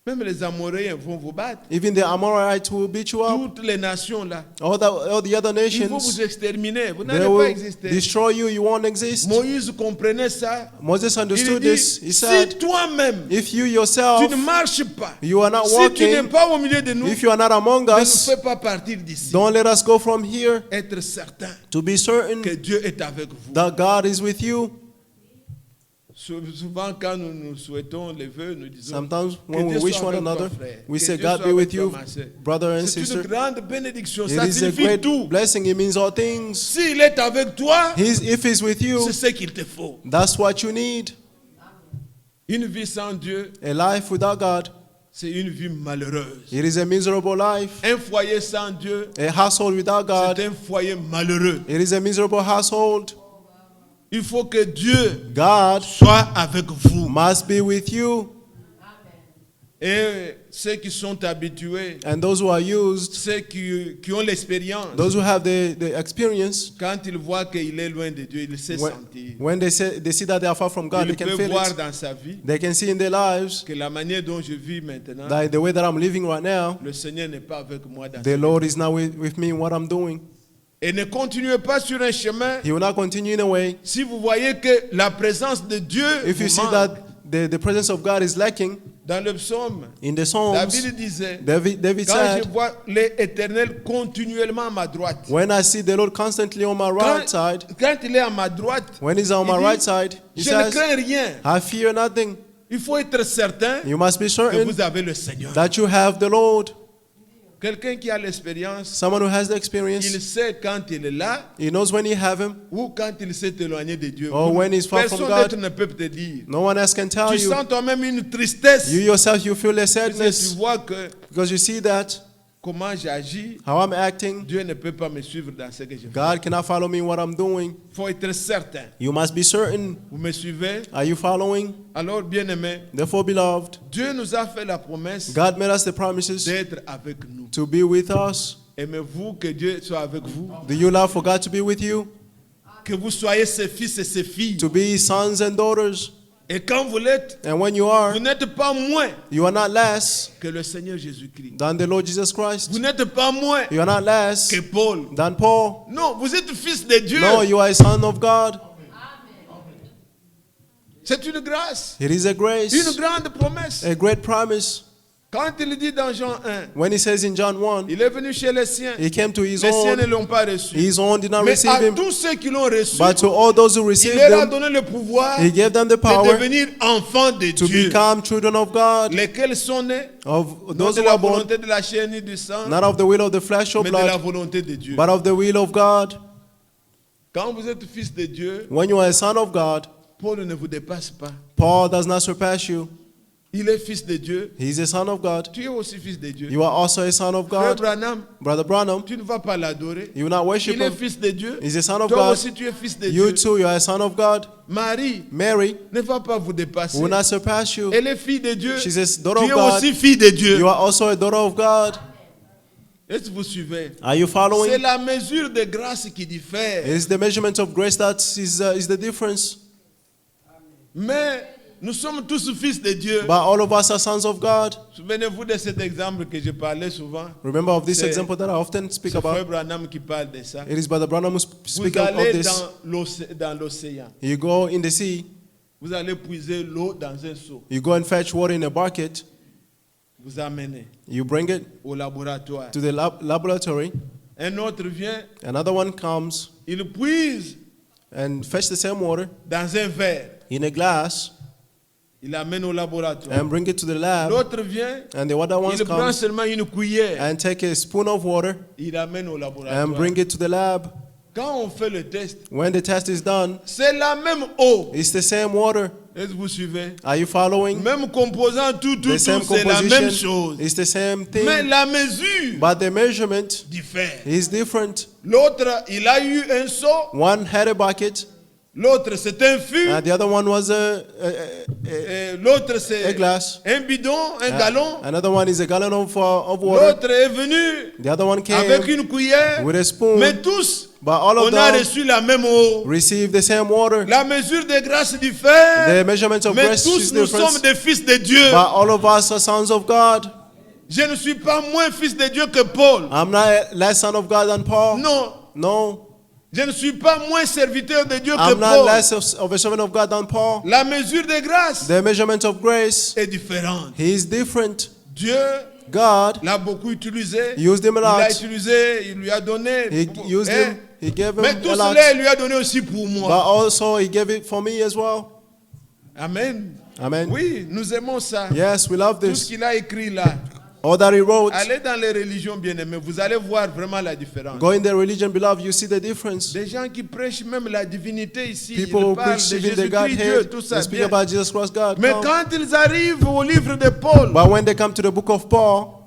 même les Amoréens vont vous battre. even the Amorites will beat you up. Toutes les nations là, All the other ils vont nations, vous exterminer. Vous they n'allez pas will exister. destroy you. You won't exist. Moïse comprenait ça. Moses Il understood dit, this. He si said, toi-même, if you tu yourself, ne marches pas, you are not si tu n'es walking, pas au milieu de nous, if you are not among ne nous us, fais pas partir d'ici. don't let us go from here. Être certain To be certain que Dieu est avec vous. that God is with you. Souvent, quand nous souhaitons les vœux, nous disons Sometimes que when we Dieu wish soit one avec toi, another, frère. we Que say, Dieu God soit be avec with toi, you, ma sœur. brother and C'est une sister. grande bénédiction. It Ça is a signifie great tout. blessing. It means all things. S'il est avec toi, If He's with you, c'est ce qu'il te faut. that's what you need. Une vie sans Dieu, A life without God, c'est une vie malheureuse. it is a miserable life. Un foyer sans Dieu, A household without God, c'est un foyer malheureux. it is a miserable household. Il faut que Dieu God soit avec vous. must be with you. Et ceux qui sont habitués, And those who are used, ceux qui ont l'expérience, those who have the experience, quand ils voient qu'il est loin de Dieu, ils se sentir. when they see that they are far from God, they Ils can peuvent feel voir it. dans sa vie They can see in their lives que la manière dont je vis maintenant, that the way that I'm living right now, le Seigneur n'est pas avec moi dans the cette Lord is not with me in what I'm doing. Et ne continuez pas sur un chemin He will not continue in a way. si vous voyez que la présence de Dieu If you vous see manque. that the presence of God is lacking Dans le psaume, in the Psalms, David disait, David quand said, je vois l'Éternel continuellement à ma droite, when I see the Lord constantly on my right side, quand il est à ma droite, when he's on il my dit, right side, he je ne says, crains rien. I fear nothing. Il faut être certain You must be que certain vous avez le Seigneur. that you have the Lord. Quelqu'un qui a l'expérience, Someone who has the il experience, sait quand il est là he knows when you have him, ou quand il s'est éloigné de Dieu. or when he's far from Personne God. d'autre ne peut te dire. No one else can tell Tu you. sens toi-même une tristesse. You yourself, you feel the Parce que tu sadness vois que because you see that comment j'agis, how I'm acting. Dieu ne peut pas me suivre dans ce que je fais. God cannot follow me in what I'm doing. Il faut être certain. You must be certain. Vous me suivez? Are you following? Alors, bien-aimés, Therefore, beloved, Dieu nous a fait la promesse God made us the promises d'être avec nous. to be with us. Aimez-vous que Dieu soit avec vous? Do you love for God to be with you? Que vous soyez ses fils et ses filles. To be his sons and daughters. Et quand vous l'êtes, And when you are, vous n'êtes pas moins you are not less que le Seigneur Jésus-Christ. than the Lord Jesus Christ. Vous n'êtes pas moins You are not less que Paul. than Paul. Non, vous êtes fils de Dieu. No, you are a son of God. C'est une grâce, It is a une grace, grande promesse. a great promise. Quand il dit dans Jean 1, When he says in John 1, il est venu chez les siens. he came to his Les siens ne own. l'ont pas reçu. His own did not Mais receive à him. tous ceux qui l'ont reçu, But to all those who il received leur a them, donné le pouvoir he gave them the de power devenir enfants de to Dieu. become children of God, Lesquels sont nés of non those de who la are born, volonté de la chair ni du sang, not of the will of the flesh or mais de la blood, volonté de Dieu. but of the will of God. Quand vous êtes fils de Dieu, When you are a son of God, Paul ne vous dépasse pas. Paul does not surpass you. Il est fils de Dieu. He's a son of God. Tu es aussi fils de Dieu. You are also a son of Frère God. Branham, Brother Branham, tu ne vas pas l'adorer. you will not worship Il est him. fils de Dieu. He's a son of Toi God. aussi, tu es fils de You Dieu. too, you are a son of God. Marie Mary ne va pas vous dépasser. will not surpass you. Elle est fille de Dieu. She's a daughter Tu of es God. aussi fille de Dieu. You are also a daughter of God. Est-ce que vous suivez? Are you C'est following? la mesure de grâce qui diffère. It is the measurement of grace that is the difference. Mais nous sommes tous fils de Dieu. But all of us are sons of God. Souvenez-vous de cet exemple que je parlais souvent. Remember of this C'est- example that I often speak C'est Frère about. Branham qui parle de ça. It is Brother Branham who Vous speaks of allez this. dans l'océan. You go in the sea, Vous allez puiser l'eau dans un seau. you go and fetch water in a bucket, Vous amenez you bring it au laboratoire. to the laboratory. Un autre vient, Another one comes il puise and fetch the same water dans un verre. in a glass Il amène au laboratoire. and bring it to the lab. L'autre vient, And the other one il prend comes seulement une cuillère. and take a spoon of water Il amène au and laboratoire. bring it to the lab. Quand on fait le test, When the test is done, c'est la même eau. it's the same water. Est-ce que vous suivez? Are you following? Même composant, tout, The same c'est la même composition. chose. It's the same Mais thing. la mesure But the measurement diffère. is different. L'autre, il a eu un seau. One had a bucket, L'autre, c'est un fût. and the other one was Et l'autre, a c'est glass. un bidon, un gallon. Another one is a gallon of water. L'autre est venu The other one avec came une cuillère. with a spoon. Mais tous, But all of on a them reçu la même eau. received the same water. La mesure de grâce diffère. The measurement of Mais grace tous, is nous sommes different. des fils de Dieu. But all of us are sons of God. Je ne suis pas moins fils de Dieu que Paul. I'm not less son of God than Paul. Non. No. Je ne suis pas moins serviteur de Dieu que I'm not Paul. less of a servant of God than Paul. La mesure de grâce The measurement of grace, est différente. he is different. Dieu God l'a beaucoup utilisé. He used him a Il l'a lot. utilisé, il lui a donné. He used Hein? him. He gave Mais him tout a lot. cela, il lui a donné aussi pour But moi. also he gave it for me as well. Amen. Amen. Oui, nous aimons ça. Yes, we love Tout ce this. qu'il a écrit là. All that he wrote. Allez dans les religions bien-aimées, vous allez voir vraiment la différence. Go in the religion, beloved, you see the difference. Des gens qui prêchent même la divinité ici, People ils who parlent preach de even the Jésus-Christ, Dieu, Godhead, tout ça. they speak Bien. about Jesus Christ, God. Mais No. quand ils arrivent au livre de Paul, But when they come to the book of Paul,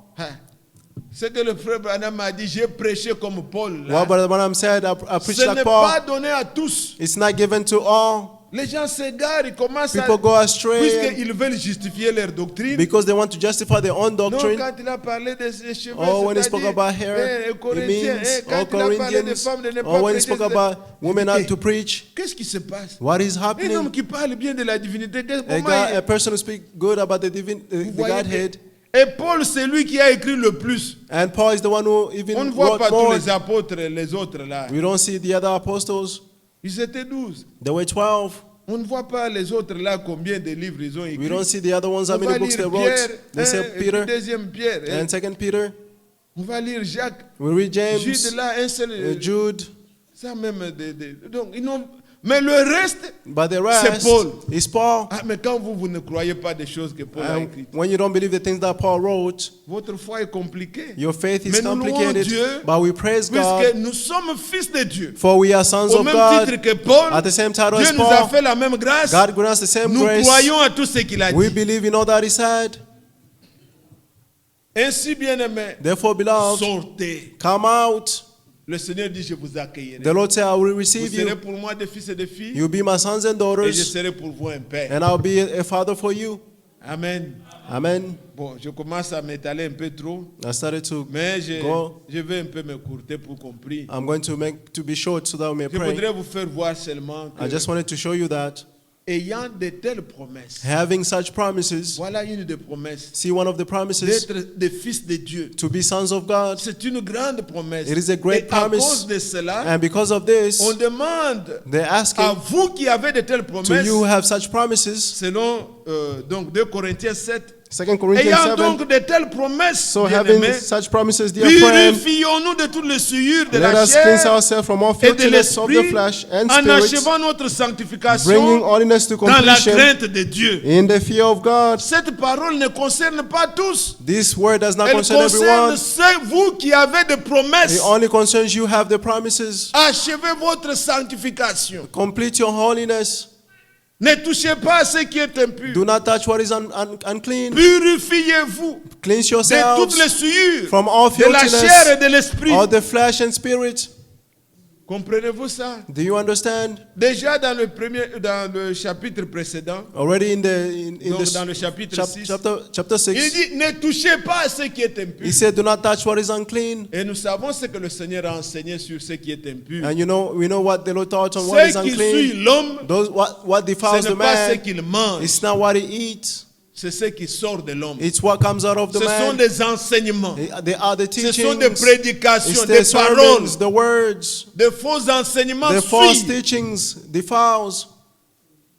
ce que le frère Branham a dit, j'ai prêché comme Paul. là. what Brother Branham said, I preached Ce like n'est pas Paul. donné à tous. It's not given to all. Les gens s'égarent, ils commencent People go astray puisqu'ils veulent justifier leur doctrine. because they want to justify their own Donc doctrine. quand il a parlé de ses cheveux, Oh, when he spoke c'est-à-dire, about hair, it Corinthiens, means quand all il a parlé des Corinthians. femmes de ne pas Or when he prêcher, spoke about women not to preach, qu'est-ce qui se passe? what is Un homme happening? qui parle bien de la divinité, A person who speaks good about the vous voyez Godhead, et Paul, c'est lui qui a écrit le plus. and Paul is the one who On ne even voit pas wrote tous more. les apôtres, les autres là. We don't see the other apostles. Ils étaient 12. There were 12. On ne voit pas les autres là combien de livres ils ont écrits. We don't see the other ones, how On va many books they lire wrote. Pierre, They say et puis Peter deuxième Pierre. and second Peter. On va lire Jacques. We read Jude James, là, un seul. Jude, Ça même. Donc, ils n'ont. Mais le reste, but the c'est rest Paul. is Paul. Ah, mais quand vous ne croyez pas des choses que Paul a And écrites, when you don't believe the things that Paul wrote, votre foi est compliquée. your faith is Mais nous louons complicated. Dieu, But we praise puisque God, nous sommes fils de Dieu. for we are sons Au of même God. titre que Paul, At the same title Dieu as nous a Paul, fait la même grâce. God grants the same Nous grace. croyons à tout ce qu'il a We dit. believe in all that He said. Ainsi, bien-aimés, Therefore, beloved, sortez. come out. Le Seigneur dit, je vous accueillerai. The Lord said, I will Vous receive serez you. pour moi des fils et des filles, You'll be my sons and et je daughters, serai pour vous un père. and I'll be a father for you. Amen. Amen. Bon, je commence à m'étaler un peu trop, I started to mais go. je vais un peu me courter pour qu'on prie. I'm going to be short so that we may Je pray. voudrais vous faire voir seulement que, I just wanted to show you that ayant de telles promesses, having such promises, voilà une des promesses, see one of the promises, d'être des fils de Dieu. to be sons of God. C'est une grande promesse. It is a great Et à promise. cause de cela, And because of this, on demande they're à asking, vous qui avez de telles to promesses, you who have such promises, selon donc 2 Corinthiens 7, 2 Corinthians ayant 7, donc de telles promesses, so having bien-aimés, such promises, dear friend, purifions-nous de toutes les souillures de let la us cleanse chair ourselves from all et de filthiness of the l'esprit flesh and en spirit, achevant notre bringing sanctification holiness to dans la completion crainte de Dieu. in the fear of God. Cette parole ne concerne pas tous. This word does not Elle concern concerne everyone. ceux, vous qui avez des promesses. It only concerns you have the promises. Achevez votre sanctification. Complete your holiness. Ne touchez pas à ce qui est impur. Do not touch what is unclean. Purifiez-vous Cleanse de toutes les yourselves souillures from all de la chair et filthiness de l'esprit. of the flesh and spirit. Comprenez-vous ça? Do you understand? Déjà dans le chapitre précédent, Already in donc the dans le chapitre 6, chapter il 6, dit ne touchez pas à ce qui est impur. he said, do not touch what is unclean. Et nous savons ce que le Seigneur a enseigné sur ce qui est impur. And we know what the Lord taught on what is Ce qui unclean. suit l'homme, Those what ce defiles the n'est pas ce man. qu'il mange, It's not what he eats. c'est ce qui sort de l'homme. It's what comes out of the Ce sont man. des enseignements, They are the ce sont des teachings. prédications, It's des the paroles, sermons, the words, des faux enseignements the false suivent. teachings defiles.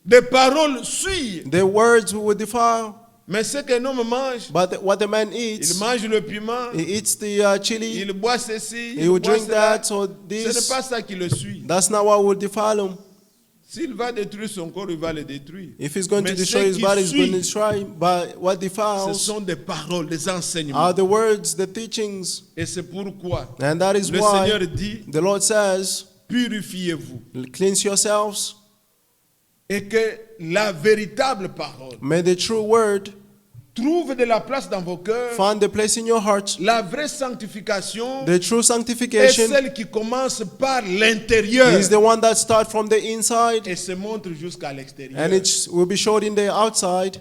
Des paroles suivent. The words will defile. Mais ce qu'un homme mange, But what the man il eats, mange le piment, he eats the chili. il boit ceci, He il will boit drink cela. that or Ce n'est this. pas ça qui le suit. That's not what will defile him. S'il va détruire son corps, il va le détruire. If he's going Mais to destroy ce his qui body, he's going to suit, destroy. But what ce defiles sont des paroles, des enseignements. are the words, the teachings. Et c'est pourquoi And that is le Seigneur why dit, the Lord says, purifiez-vous. cleanse yourselves. Et que la véritable parole May the true word trouve de la place dans vos cœurs. find the place in your heart. La vraie sanctification The true est sanctification celle qui commence par l'intérieur is the one that starts from the inside et se montre jusqu'à l'extérieur. and it will be showed in the outside.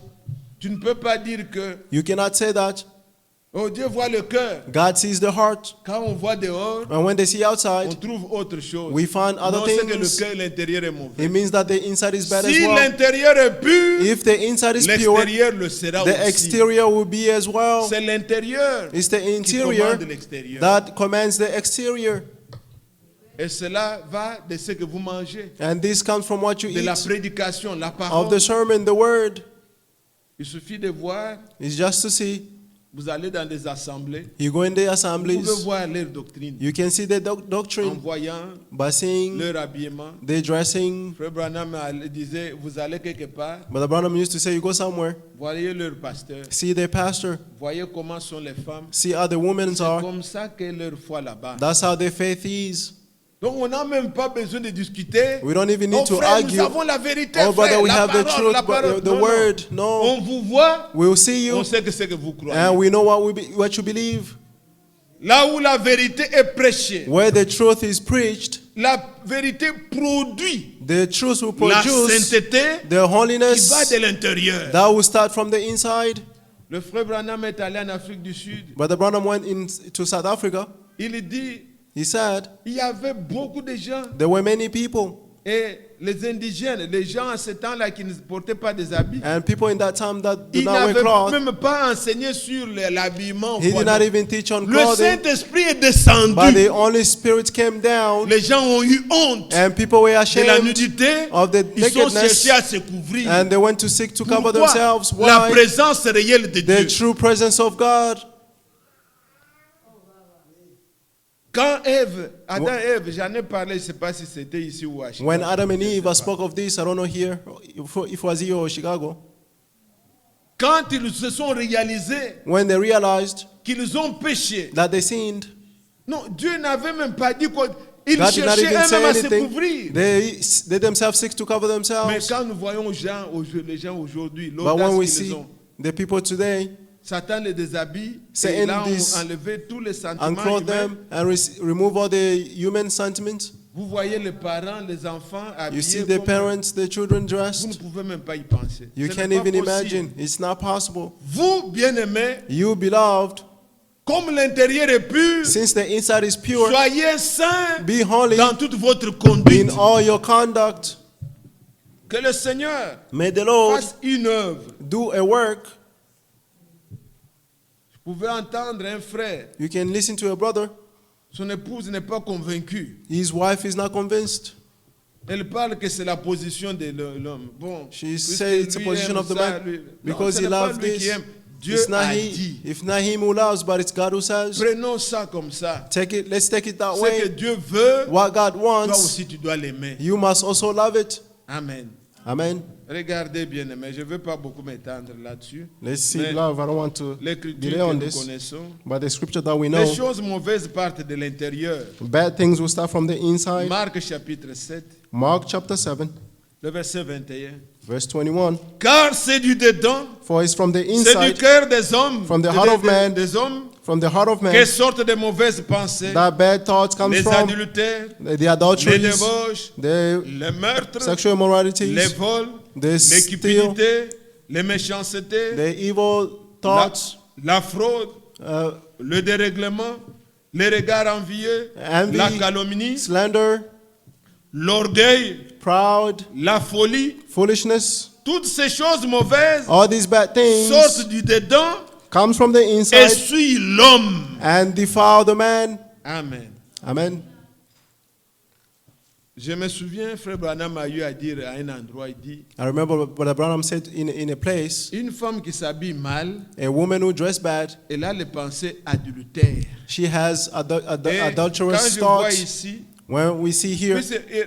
Tu ne peux pas dire que You cannot say that. oh, Dieu voit le cœur. God sees the heart. Quand on voit dehors, And when they see on outside, trouve autre chose. we find other Non, c'est que le things. cœur, l'intérieur est mauvais. It means that the inside is bad as Si well. l'intérieur est pur, If the inside is pure, l'extérieur le sera the aussi. exterior will be as well. C'est l'intérieur It's the qui interior commande l'extérieur. that commands the exterior. Et cela va de ce que vous mangez, And this comes from what you de la eat, prédication, la of parole. the sermon, the word. Il suffit de voir, It's just to see. vous allez dans des assemblées, You go in the vous pouvez assemblies, voir leur doctrine you can see the en doctrine voyant by seeing leur habillement. the dressing. Frère Branham disait, vous allez quelque part, Brother Branham used to say, you go somewhere, voyez leur pasteur, see their pastor, voyez comment sont les femmes. see how the women C'est are. comme ça que leur foi là-bas. That's how their faith is. Donc on n'a même pas besoin de discuter. We don't even need Oh to frère, argue. nous avons la vérité, Oh, brother, frère, we la have the parole, truth, la but parole. the Non, non. word. No. On vous voit, We'll see on you, sait que c'est que vous croyez. and we know what you believe. Là où la vérité est prêchée, Where the truth is preached, la vérité produit the truth will la produce sainteté the qui va holiness de l'intérieur. that will start from the inside. Le frère Branham est allé en Afrique du Sud. Brother Branham went to South Africa. Il dit, He said il y avait beaucoup de gens. there were many people, Et les indigènes, les gens à ce temps-là qui ne portaient pas des habits, and people in that time that do ils not wear n'avaient cloth. même pas enseigné sur l'habillement. He did not even teach on Le clothing, Saint-Esprit est descendu. but the Holy Spirit came down, Les gens ont eu honte and people were de la ashamed nudité. of the Ils ont nakedness, cherché à se couvrir. and they went to seek to cover Pourquoi? themselves. La Why? présence réelle de The Dieu. true presence of God. Quand Ève, Adam et Ève, j'en ai parlé, je ne sais pas si c'était ici ou à Chicago. When Adam and Je sais Eve pas. spoke of this, I don't know here if it was here or Chicago, Quand ils se sont réalisés when they realized qu'ils ont péché, that they sinned, non, Dieu n'avait même pas dit quoi. Ils God did not cherchaient even say eux-mêmes à se anything. couvrir. They themselves seek to cover Mais themselves. quand nous voyons les gens aujourd'hui, But when we l'audace qu'ils see ont, the people today, Satan les déshabille, Satan et là dis- on enlevé tous les sentiments unclothe humains. them and remove all the human sentiments. Vous voyez les parents, les enfants You see habillés the comme- parents, the children vous ne dressed. pouvez même pas y penser. You Ce can't n'est pas even possible. imagine. It's not possible. Vous, bien-aimés, You, beloved, comme l'intérieur est pur, since the inside is pure, soyez saints be holy dans toute votre conduite. in all your conduct. Que le Seigneur May the Lord fasse une œuvre. do a work. Vous pouvez entendre un frère, You can listen to a brother. son épouse n'est pas convaincue. His wife is not convinced. Elle parle que c'est la position de l'homme. Bon, She puisque says it's the lui position aime of the ça, man lui- because non, ce he n'est pas loves lui qui this. aime. Dieu It's not a he. dit. If not him who loves, but it's God who says. Prenons ça comme ça. Let's take it that Ce que way. Dieu veut, What God toi wants, aussi tu dois l'aimer. you must also love it. Amen. Amen. Regardez bien, mais je ne veux pas beaucoup m'étendre là-dessus. Let's see Mais love. I don't want to l'écriture delay que on nous this. connaissons, But the scripture that we know, les choses mauvaises partent de l'intérieur. bad things will start from the inside. Marc chapitre 7, Mark chapter 7, le verset 21. verse 21. Car c'est du dedans, For it's from the c'est du inside, cœur des hommes, From the heart of man, des hommes, from the heart of que man, sortent de mauvaises pensées, that bad thoughts comes les from, adultères, the les adulteries, débauches, the les meurtres, sexual les immoralities, vols, the steal, l'écupidité, les méchancetés, the evil la, thoughts, la fraude, le dérèglement, les regards envieux, envy, la calomnie, slander, l'orgueil, proud, la folie. foolishness. Toutes ces choses mauvaises All these bad things sortent du dedans comes from the et inside suivent l'homme. and defile the man. Amen. Amen. Je me souviens, frère Branham a eu à dire à un endroit, il dit, I remember what Abraham said in a place, une femme qui s'habille mal, a woman who dressed bad, elle a les pensées adultères. she has Et adulterous quand je vois thoughts. ici, When we see here,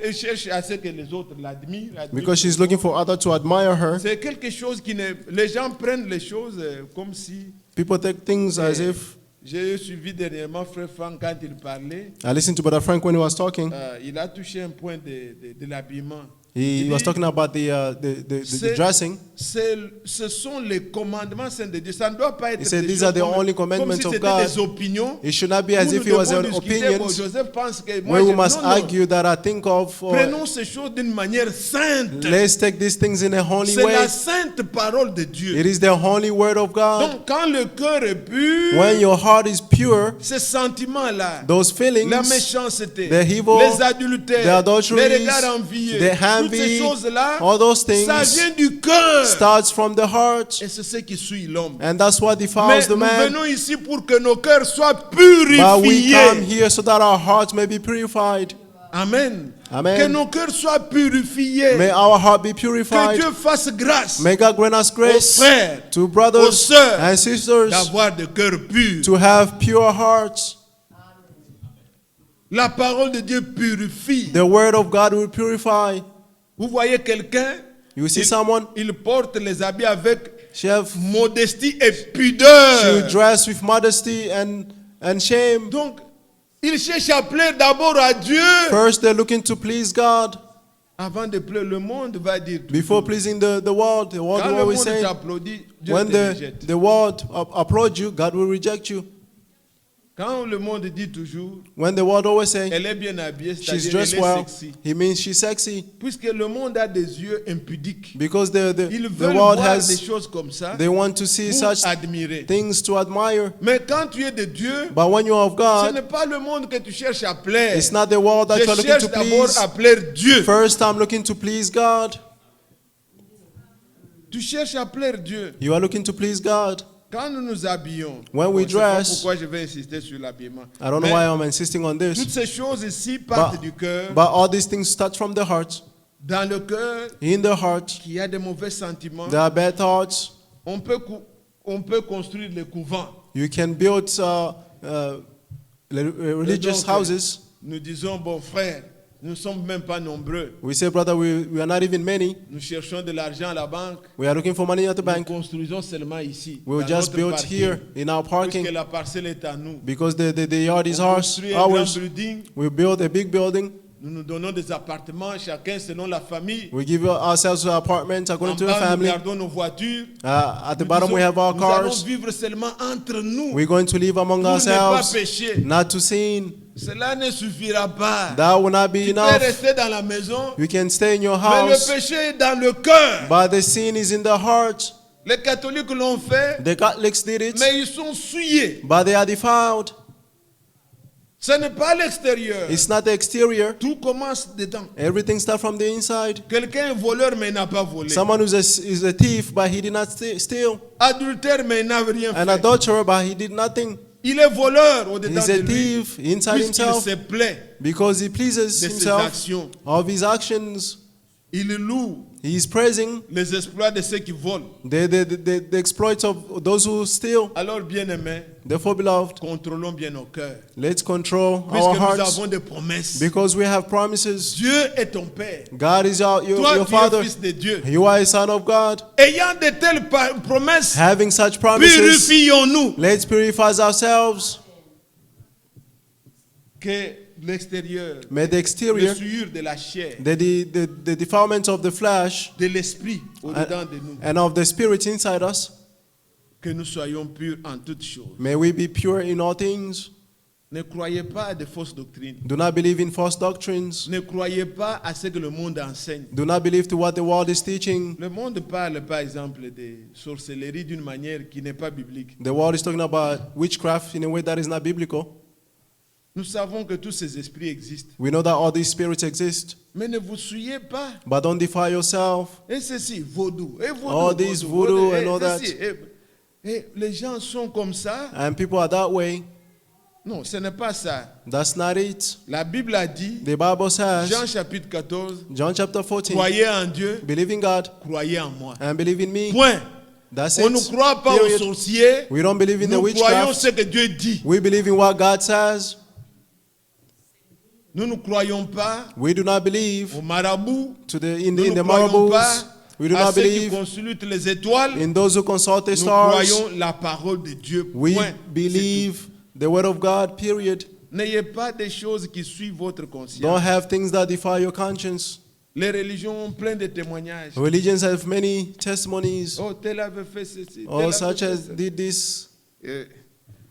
elle cherche à ce que les autres l'admirent. because she's looking for others to admire her, C'est quelque chose qui ne... Les gens prennent les choses comme si... people take things as if. J'ai suivi dernièrement Frère Franck quand il parlait. I listened to Brother Frank when he was talking. Il a touché un point de l'habillement. He Il was dit, talking about the C'est- dressing. Ce sont les commandements saints de Dieu. Ça ne doit pas être He said des these choses are the only comme commandments si of c'était God. des opinions. It should not be as Où if nous it was devons an discuter. Bon, opinions Joseph pense que moi, where we je- must non, non. argue that I think of. Prenons ces choses d'une manière sainte. Let's take these things in a holy C'est la way. sainte parole de Dieu. It is the holy word of God. Donc, quand le cœur est pur, When your heart is pure, ces sentiments-là, those feelings, la méchanceté, the evil, les the adultères, adulteries, les regards envieux, the toutes ces envy, choses-là, all those ça things vient du cœur. starts from the heart, Et c'est ce qui suit l'homme. and that's what Mais defiles the nous man. venons ici pour que nos cœurs soient But we come purifiés. here so that our hearts may be purified. Amen. Amen. Que nos cœurs soient purifiés. May our heart be Que purified. Dieu fasse grâce May God grant us aux grace frères to aux brothers sœurs and sisters d'avoir des cœurs purs. to have pure hearts. La parole de Dieu purifie. The word of God will purify. Vous voyez quelqu'un, You see someone, il porte les habits avec she have modestie et she pudeur. dress with modesty and shame. Donc, il cherche à plaire d'abord à Dieu. First, they're looking to please God Avant de plaire, le monde va dire tout. before pleasing the world. The world Quand will le always monde say, t'applaudit, Dieu when te rejette. the world applaud you, God will reject you. Quand le monde dit toujours, When the world always say, elle est bien habillée, she's c'est-à-dire dressed elle est well, sexy. he means she's sexy. Puisque le monde a des yeux impudiques. Because Ils the veulent world voir des has, choses comme ça they want to see pour such admirer. things to admire. Mais quand tu es de Dieu, But when you're of ce n'est God, pas le monde que tu cherches à plaire. it's not the world that Je you're looking cherche to d'abord please. à plaire Dieu. First, I'm looking to please God. Tu cherches à plaire Dieu. You are looking to please God. Quand nous nous habillons, When we je sais pas dress, pourquoi je vais insister sur l'habillement. I don't know Mais why I'm insisting on toutes this. ces choses ici partent du cœur. But all these things start from the heart. Dans le cœur, In the heart, qui a des mauvais sentiments, there are bad thoughts. on peut construire les couvents. You can build religious Et donc, houses. Nous disons, bon frère, nous ne sommes même pas nombreux. We say, brother, we are not even many. Nous cherchons de l'argent à la banque. We are looking for money at the Nous bank. construisons seulement ici. We will dans just notre build parking, here in our Puisque parking la parcelle est à nous. because the yard is On ours. construit un grand Ours. building. We build a big building. Nous nous donnons des appartements, chacun selon la famille. We give ourselves apartments En according to the bas, nous family. gardons nos voitures. At the Nous bottom, we disons, have our nous allons cars. vivre seulement entre nous. We're going to live among Pour ne pas ourselves, pécher. not to sin. Cela ne suffira pas. That will not be Tu peux enough. rester dans la maison, You can stay in your mais le house, péché est dans le cœur. but the sin is in the heart. Les catholiques l'ont fait, The Catholics did it, mais ils sont souillés. but they are defiled. Ce n'est pas l'extérieur. It's not the exterior. Tout commence dedans. Everything starts from the inside. Quelqu'un est voleur, mais il n'a pas volé. Someone who is a thief, but he did not steal. Adultère, mais il n'a rien An fait. adulterer, but he did nothing. Il est voleur au-dedans He's de a lui. thief inside Puisqu'il himself se plaît because he pleases de ses himself actions. of his actions. Il loue He is praising les exploits de ceux qui volent. the exploits of those who steal. Alors, bien-aimés, Therefore, beloved, contrôlons bien nos cœurs. let's control Puisque our nous hearts avons des promesses. because we have promises. Dieu est ton Père. God is your Toi, tu es Father. fils de Dieu. You are a son of God. Ayant de telles promesses, Having such promises, purifions-nous. let's purify ourselves. Que l'extérieur, May the les exterior, souillures de la chair, the defilement of the flesh de l'esprit au-dedans de nous, and of the spirit inside us, que nous soyons purs en toutes choses. may we be pure in all things. Ne croyez pas à de fausses doctrines. Do not believe in false doctrines. Ne croyez pas à ce que le monde enseigne. Do not believe to what the world is teaching. Le monde parle par exemple de sorcellerie d'une manière qui n'est pas biblique. The world is talking about witchcraft in a way that is not biblical. Nous savons que tous ces esprits existent. We know that all these spirits exist. Mais ne vous souillez pas. But don't defile yourself. Et ceci, vaudou. Et vaudou. All this voodoo and all that. Et les gens sont comme ça. And people are that way. Non, ce n'est pas ça. That's not it. La Bible a dit, The Bible Jean says, chapitre 14, John chapter 14, croyez en Dieu, believe in God croyez en moi. and believe in me. Point. That's On ne it. croit pas aux Period. sorciers. We don't believe in the Nous croyons witchcraft. ce que Dieu dit. We believe in what God says. Nous ne croyons pas We do not believe aux marabouts. in Nous the ne croyons marabouts. pas We do à not ceux qui believe consultent les étoiles. in those who consult the Nous stars. croyons la parole de Dieu. We Point. believe the word of God, period. N'ayez pas des choses qui suivent votre Don't conscience. have things that defile your conscience. Les religions ont plein de témoignages. Religions have many testimonies. Oh, tel avait fait ceci. tel All avait such fait as ça. did this.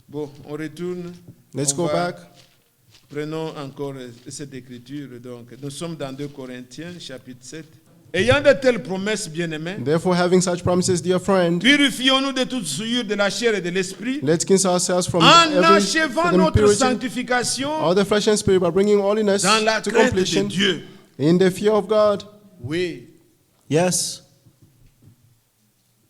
Bon, on retourne. Let's On go va- back. Prenons encore cette écriture. Donc, nous sommes dans 2 Corinthiens, chapitre 7. Ayant de telles promesses, bien-aimés, Therefore, having such promises, dear friend, purifions-nous de toute souillure de la chair et de l'esprit, let's cleanse ourselves from en every achevant from notre impurity sanctification of the flesh and spirit by bringing holiness dans la to crainte de completion Dieu. in the fear of God. Oui, Yes,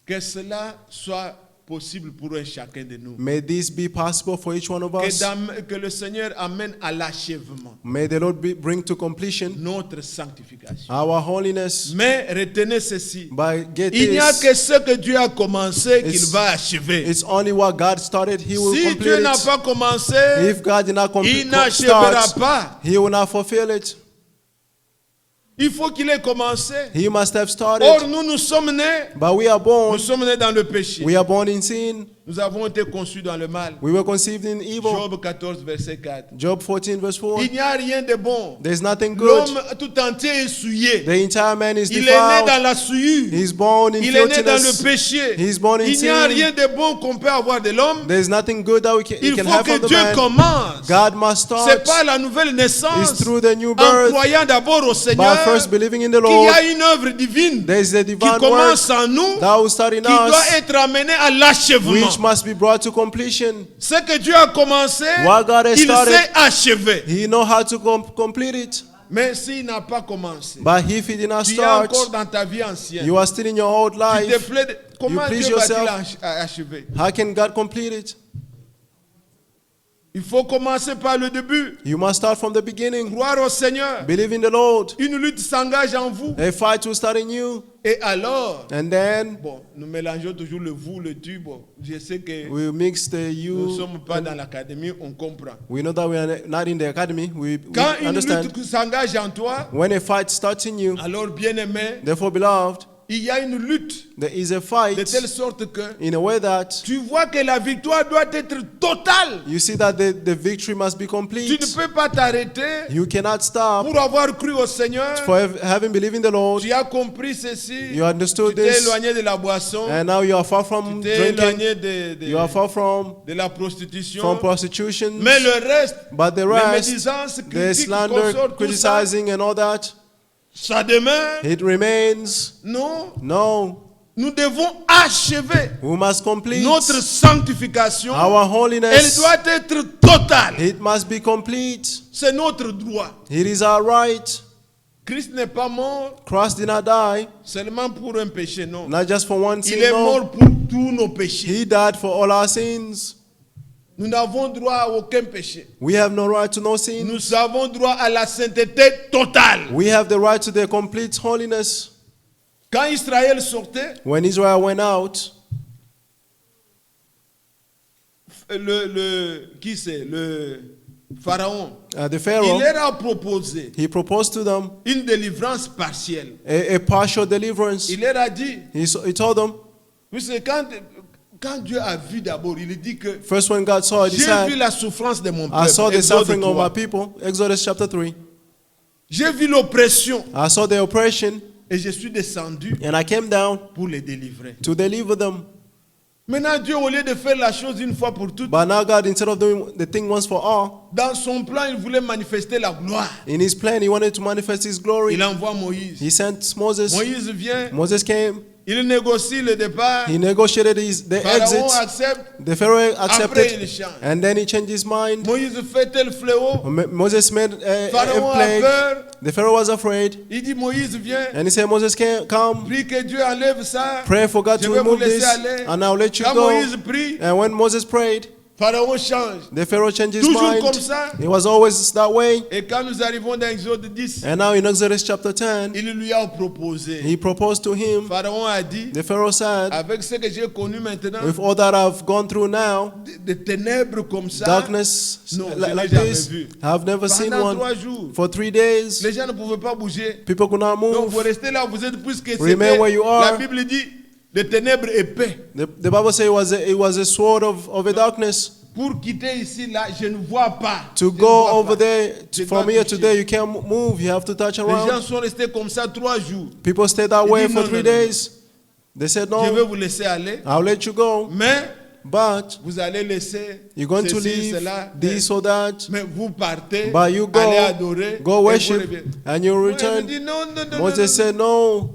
que cela soit possible pour un chacun de nous. may this be possible for each one of us. Que le Seigneur amène à l'achèvement May the Lord bring to completion notre sanctification. our holiness. Mais retenez ceci. By get Il n'y a this, que ce que Dieu a commencé qu'il It's- va achever. it's only what God started, He will Si complete Dieu n'a it. pas commencé, If God did not il n'achèvera start, pas. He will not fulfill it. Il faut qu'il ait commencé. He must have started. Or, nous sommes nés. But we are Nous born. sommes nés dans le péché. We are born in sin. Nous avons été conçus dans le mal. We were conceived in evil. Job 14, verset 4. Job 14 verse 4. Il n'y a rien de bon. There's nothing good. L'homme tout entier est souillé. The entire man is Il est né dans defiled. la souillure. He's born in Il est né dans le filthiness. péché. He's born in Il n'y a sin. rien de bon qu'on peut avoir de l'homme. There's nothing good that we can, he Il can faut have que from the Dieu man. commence. God must C'est start. pas la nouvelle naissance It's through the new en birth. croyant d'abord au By Seigneur first believing in the qu'il y Lord. a une œuvre divine There is a qui divine work commence en nous, that will start in qui doit us, être amenée à l'achèvement. which must be brought to completion. Ce que Dieu a commencé, What God has il started, sait achever. He know how to complete it. Mais s'il n'a pas commencé, But if He did not tu es start, encore dans ta vie ancienne. you are still in your old Tu te life. plais de- Comment please Dieu va-t-il yourself. achever? How can God complete it? Il faut commencer par le début. You must start from the beginning. Croire au Seigneur. Believe in the Lord. Une lutte s'engage en vous. A fight will start in you. Et alors, And then bon, nous mélangeons toujours le vous, le tu. Bon, je sais que we mix the nous ne you. sommes pas dans l'académie, on comprend. We know that we are not in the academy. We Quand une understand. lutte s'engage en toi, When a fight starts in you, alors bien-aimé, therefore, beloved, il y a une lutte there is a de fight telle sorte que in a way that tu vois que la victoire doit être totale. you see that the victory must be Tu complete. ne peux pas t'arrêter You cannot stop pour avoir cru au Seigneur. for having believed in the Lord. Tu as compris ceci. You understood Tu t'es this, éloigné de la boisson. and now you are far from Tu t'es drinking. éloigné de You are far from la prostitution. prostitution. Mais le reste, But the les rest, médisances, the critiques, slander, consorts, tout ça, criticizing, and all that, ça demeure. it remains. Non, No, nous devons achever we must complete notre sanctification. our Elle holiness. doit être totale. It must be complete. C'est notre droit. It is our right. Christ n'est pas mort Christ did not die, seulement pour un péché, non. not just for one Il sin, est no. mort pour tous nos péchés. He died for all our sins. Nous n'avons droit à aucun péché. We have no right to no sin. Nous avons droit à la sainteté totale. We have the right to the complete holiness. Quand Israël sortait, When Israel went out, qui c'est? Le Pharaon. the Il Pharaoh, leur a proposé he proposed to them une délivrance partielle. a partial deliverance. Il leur a dit, He told them, puisque quand Dieu a vu d'abord, il dit que first when God saw it, he j'ai vu said, la souffrance de mon I peuple. saw the Exode suffering of 3. my people. Exodus chapter 3. J'ai vu l'oppression I saw the oppression, et je suis descendu and I came down pour les délivrer. to deliver them. Maintenant, Dieu, au lieu de faire la chose une fois pour toutes, But now God, instead of doing the thing once for all, dans son plan, il voulait manifester la gloire. in his plan, he wanted to manifest his glory. Il envoie Moïse. He sent Moses. Moïse vient, Moses came. il négocie le départ. He negotiated the Pharaon exit. accepte. The Pharaoh Après, accepted, il change. and then he changed his mind. Moïse fait tel fléau. Moses made a Pharaon a plague. peur. The Pharaoh was afraid, Il dit Moïse, viens. and he said, Moses, come, Prie que Dieu enlève ça. pray for God Je to vais vous remove laisser this, aller. and I'll let you Quand go. Moïse prie, And when Moses prayed, Pharaon change. the Pharaoh changed his Toujours mind. comme ça. It was always that way. Et quand nous arrivons dans Exode 10, And now in Exodus chapter 10, il lui a proposé. he proposed to him. Pharaon a dit, The Pharaoh said, avec ce que j'ai connu maintenant, with all that I've gone through now, de ténèbres comme ça, darkness non, je like l'ai jamais this, vu. I've never seen Pendant one. 3 jours, For 3 days, les gens ne pouvaient pas bouger. people could not Donc vous move. restez là où vous êtes, puisque Remain where you la are. Bible dit, des ténèbres épais. The Bible says it was a sword of a darkness. pour quitter ici, là, je ne vois pas. To Je ne go vois over pas. there, Je from dois here to toucher. there, you can't move. You have to touch Les gens around. sont restés comme ça 3 jours. People stayed that Ils way disent for non, 3 non, non. days. They said, Je vais no, vous laisser aller, I'll let you go. mais But vous allez laisser you're going to ceci, leave cela. this or that. Mais vous partez, But you allez go, adorer, go et vous worship, revenez. and you Moi, je return. dis non, non, non, non, Moses non. said, no,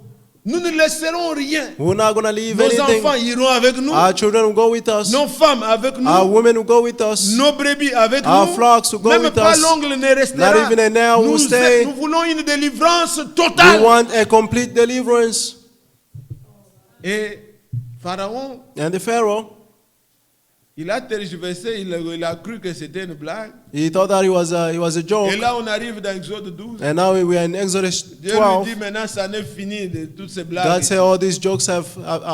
Nous ne laisserons rien. we're not going to leave Nos anything. enfants iront avec nous, Our children will go with us. nos femmes avec nous, Our women will go with us. nos brebis avec Our nous. flocks will go Même with pas us. l'ongle ne restera. Not even a nail will stay. Nous voulons une délivrance We totale. want a complete deliverance. Et Pharaon, And the Pharaoh, il a tergiversé, il a cru que c'était une blague. he thought that it was a joke. Et là, on arrive dans Exode 12. And now we are in Exodus Dieu lui 12. dit maintenant, ça n'est fini de toutes ces blagues. God said all these jokes are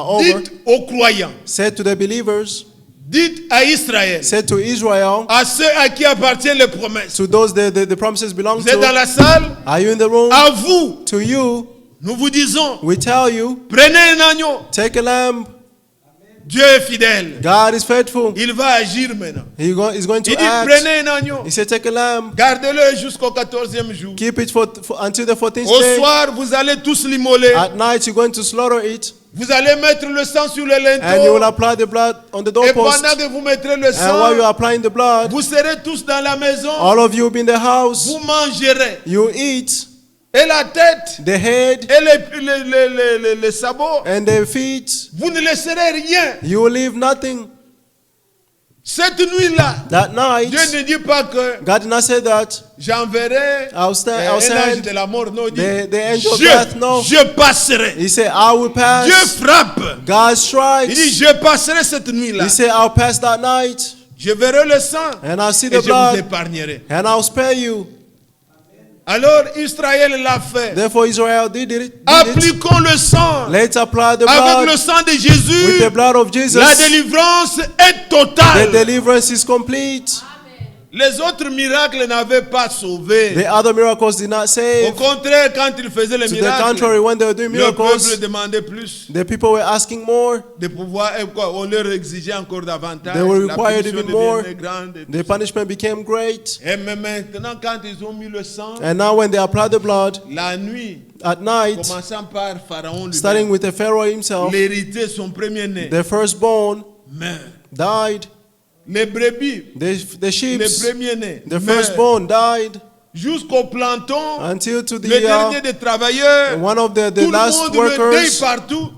over. Dites aux croyants, Said to the believers, dites à Israël, said to Israel, à ceux à qui appartiennent les promesses. to those the promises belong Vous êtes dans to. la salle, Are you in the room? à vous, To you, nous vous disons, we tell you, prenez un agneau. take a lamb. Dieu est fidèle. God is faithful. Il va agir maintenant. He's going Il to dit, act. prenez un agneau. He said, take a lamb. Gardez-le jusqu'au 14e jour. Keep it until the 14th Au day. soir, vous allez tous l'immoler. At night, you're going to slaughter it. Vous allez mettre le sang sur le And you will linteau. apply the blood on the Et doorpost. pendant que vous mettrez le And while you're sang, applying the blood, vous serez tous dans la maison. all of you will be in the house. Vous mangerez. You eat Et la tête, the head et les sabots, and the feet. vous ne laisserez rien. You will leave nothing. Cette nuit-là, That night, Dieu ne dit pas que God did not say that. j'enverrai I'll un send ange de la mort. Non, il dit, the angel of death. No. je passerai. He said, I will pass. Dieu frappe. God Il dit, strikes. je passerai cette nuit-là. He said, I'll pass that night. Je verrai le sang And I'll see et the je vous blood. épargnerai. And I'll spare you. Alors Israël l'a fait. Therefore, Israel did it. Appliquons le sang. Let's apply the Avec blood le sang de with Jésus, the blood of Jesus. la délivrance est The totale. deliverance is complete. Les autres miracles n'avaient pas sauvé. The other miracles did not Au save. contraire, quand ils faisaient les To the miracles, contrary, when they were doing le peuple miracles, demandait plus the people were asking more. de pouvoir. Et quoi, on leur exigeait encore davantage. They were La required punition even more. devenait grande. Et tout The ça. punishment became great. Et mais maintenant, quand ils ont mis le sang, And now when they apply the blood la nuit, at night, commençant par Pharaon starting lui-même, with the Pharaoh himself, l'héritier, son premier-né, the firstborn meurt. died. Les brebis, The sheep, les premiers-nés, the meurent. firstborn died. Jusqu'au planton, Until to le the dernier des travailleurs, one of the tout le last monde le deuil workers. partout.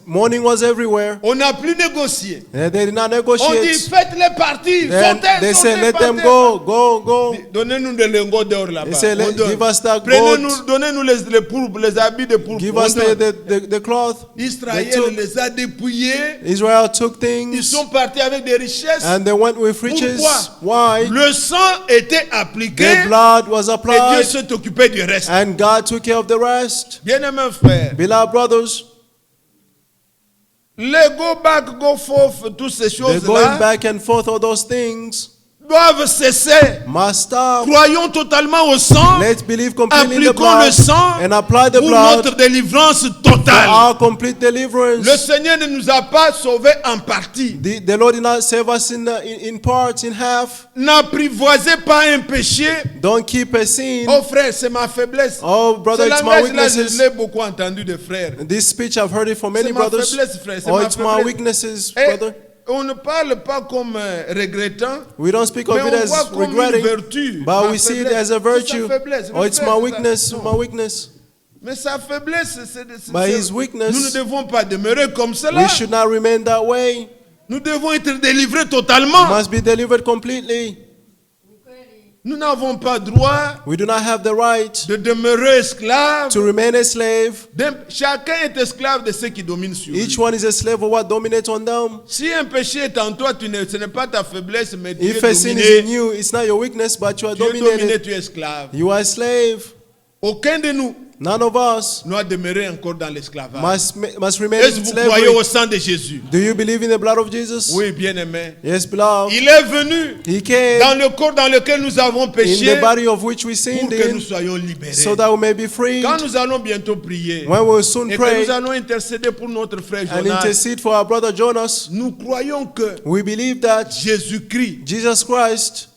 Mourning was everywhere. On n'a plus négocié. And they did not On dit negotiate. faites-les partir, Then sortez, they said, sortez, let them partez. go. Donnez-nous des lingots d'or là-bas. They said, On donne. give us that Prenez-nous, gold. donnez-nous les pourpres, les habits de pourpre. Give On us donne. the cloth. They Israël took- les a dépouillés. Israel took Ils things sont partis avec des richesses. and they went with riches. Pourquoi? Why? Le sang était appliqué The blood was et Dieu applied s'est occupé du reste. and God took care of the rest. Bien-aimés frères, Beloved brothers, les go back, go forth, toutes ces they're going choses-là back and forth, all those things doivent cesser. must stop. Croyons totalement au sang, Let's believe completely in the appliquons le blood sang and apply the pour blood notre délivrance for totale. our complete deliverance. Le Seigneur ne nous a pas sauvés en partie. The Lord did not save us in parts, in half. N'apprivoisez pas un péché. Don't keep a sin. Oh frère, c'est ma faiblesse. Oh, brother, Ce it's my langage-là, je weaknesses. l'ai beaucoup entendu de frères. This speech, I've heard it from many C'est ma brothers. faiblesse, frère, c'est Oh, ma it's my faiblesse. weaknesses, Et brother. on ne parle pas comme regrettant, We don't speak of mais it on voit as comme une regretting, vertu. but Ma we see it faiblesse. as a C'est sa virtue. faiblesse. Oh, it's Frère, my c'est weakness, ça. my Non. weakness. Mais sa faiblesse, By his weakness, nous ne devons pas demeurer comme cela. we should not remain that way. Nous devons être délivrés totalement. Must be delivered completely. Nous n'avons pas droit We do not have the right de demeurer esclaves. to remain a slave. Chacun est esclave de ceux qui dominent sur lui. Each one is a slave of what dominates on them. Si un péché est en toi, ce n'est pas ta faiblesse, mais tu es If a sin is in dominé. you, it's not your weakness, but you are Tu es dominé, dominated. tu es esclave. You are a slave. Aucun de nous None of us doit demeurer encore dans l'esclavage. must remain Est-ce in que vous croyez slavery. au sang de Jésus? Do you believe in the blood of Jesus? Oui, bien-aimé. Yes, beloved. Il est venu He came dans le corps dans lequel nous avons in péché the body of which we pour sinned que nous in, soyons libérés. so that we may be freed. Quand nous allons bientôt prier When we will soon et que pray nous allons intercéder pour notre frère and Jonas, intercede for our brother Jonas, nous croyons que we believe that Jésus-Christ, Jesus Christ,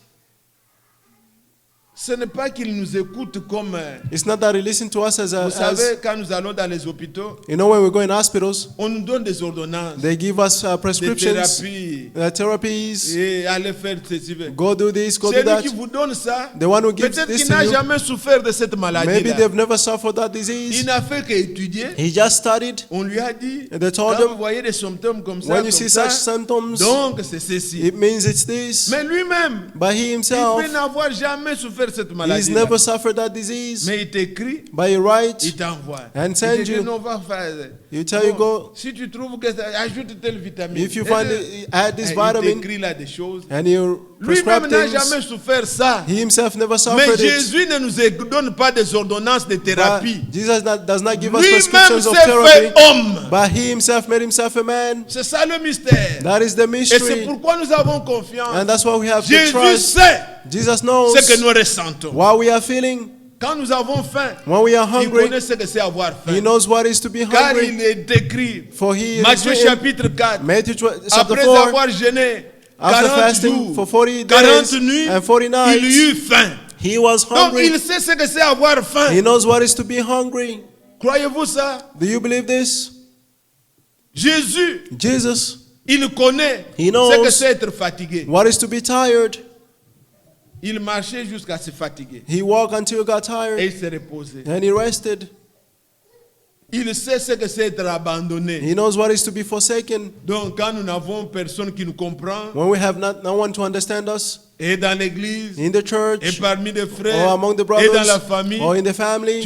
ce n'est pas qu'il nous écoute comme, it's not that he listens to us vous as savez, quand nous allons dans les hôpitaux, you know, when we go in hospitals, on nous donne des ordonnances, they give us des prescriptions, thérapies, therapies. et allez faire ceci. Go do this, go do C'est lui that. qui vous donne ça. The one who gives Peut-être this qu'il to n'a you, jamais souffert de cette maybe maladie. they've never suffered that Il disease. n'a fait qu'étudier. He just studied. On lui a dit, And they told quand him, vous voyez des symptômes comme ça, when comme you see ça, such symptoms, donc c'est ceci. it means it's this. Mais lui-même, But he il himself, peut n'avoir jamais souffert cette he's maladie. never suffered that disease. Mais il t'écrit, But he writes, il t'envoie. And Il send te dit, you. non, va faire. you tell you go, Si tu trouves que ça ajoute telle vitamine, if you find add this il vitamin, t'écrit là des choses. and you Lui-même prescribe n'a things. jamais souffert ça. He himself never Mais suffered it. Jésus ne nous donne pas des ordonnances de But thérapie. Jesus does not give us Lui-même prescriptions s'est of fait therapy. homme. But he himself made himself a man. C'est ça le mystère. That is the Et c'est mystery. pourquoi nous avons confiance. And that's why we have to Jésus trust. sait Jesus knows ce que nous ressentons. what we are feeling. Quand nous avons faim, When we are il hungry, connaît ce que c'est avoir he faim. knows what is to be Car hungry. il est écrit, For he is Matthieu written, chapitre 4, Matthew chapter après 4, avoir jeûné after 40 fasting jours, for 40 40 days nuits, and 40 il nights, eut faim. he was Donc hungry. il sait ce que c'est avoir faim. He knows what is to be hungry. Croyez-vous ça? Do you believe this? Jésus, Jesus, il connaît He ce knows que c'est être fatigué. what is to be tired. Il marchait jusqu'à se fatiguer. He walked until he got Et tired il s'est reposé. and he rested. Il sait ce que c'est être abandonné. He knows what is to be forsaken. Donc quand nous n'avons personne qui nous comprend, When we have no one to understand us et dans l'église, in the et church parmi les or frères, among the et dans la brothers famille, or in the family,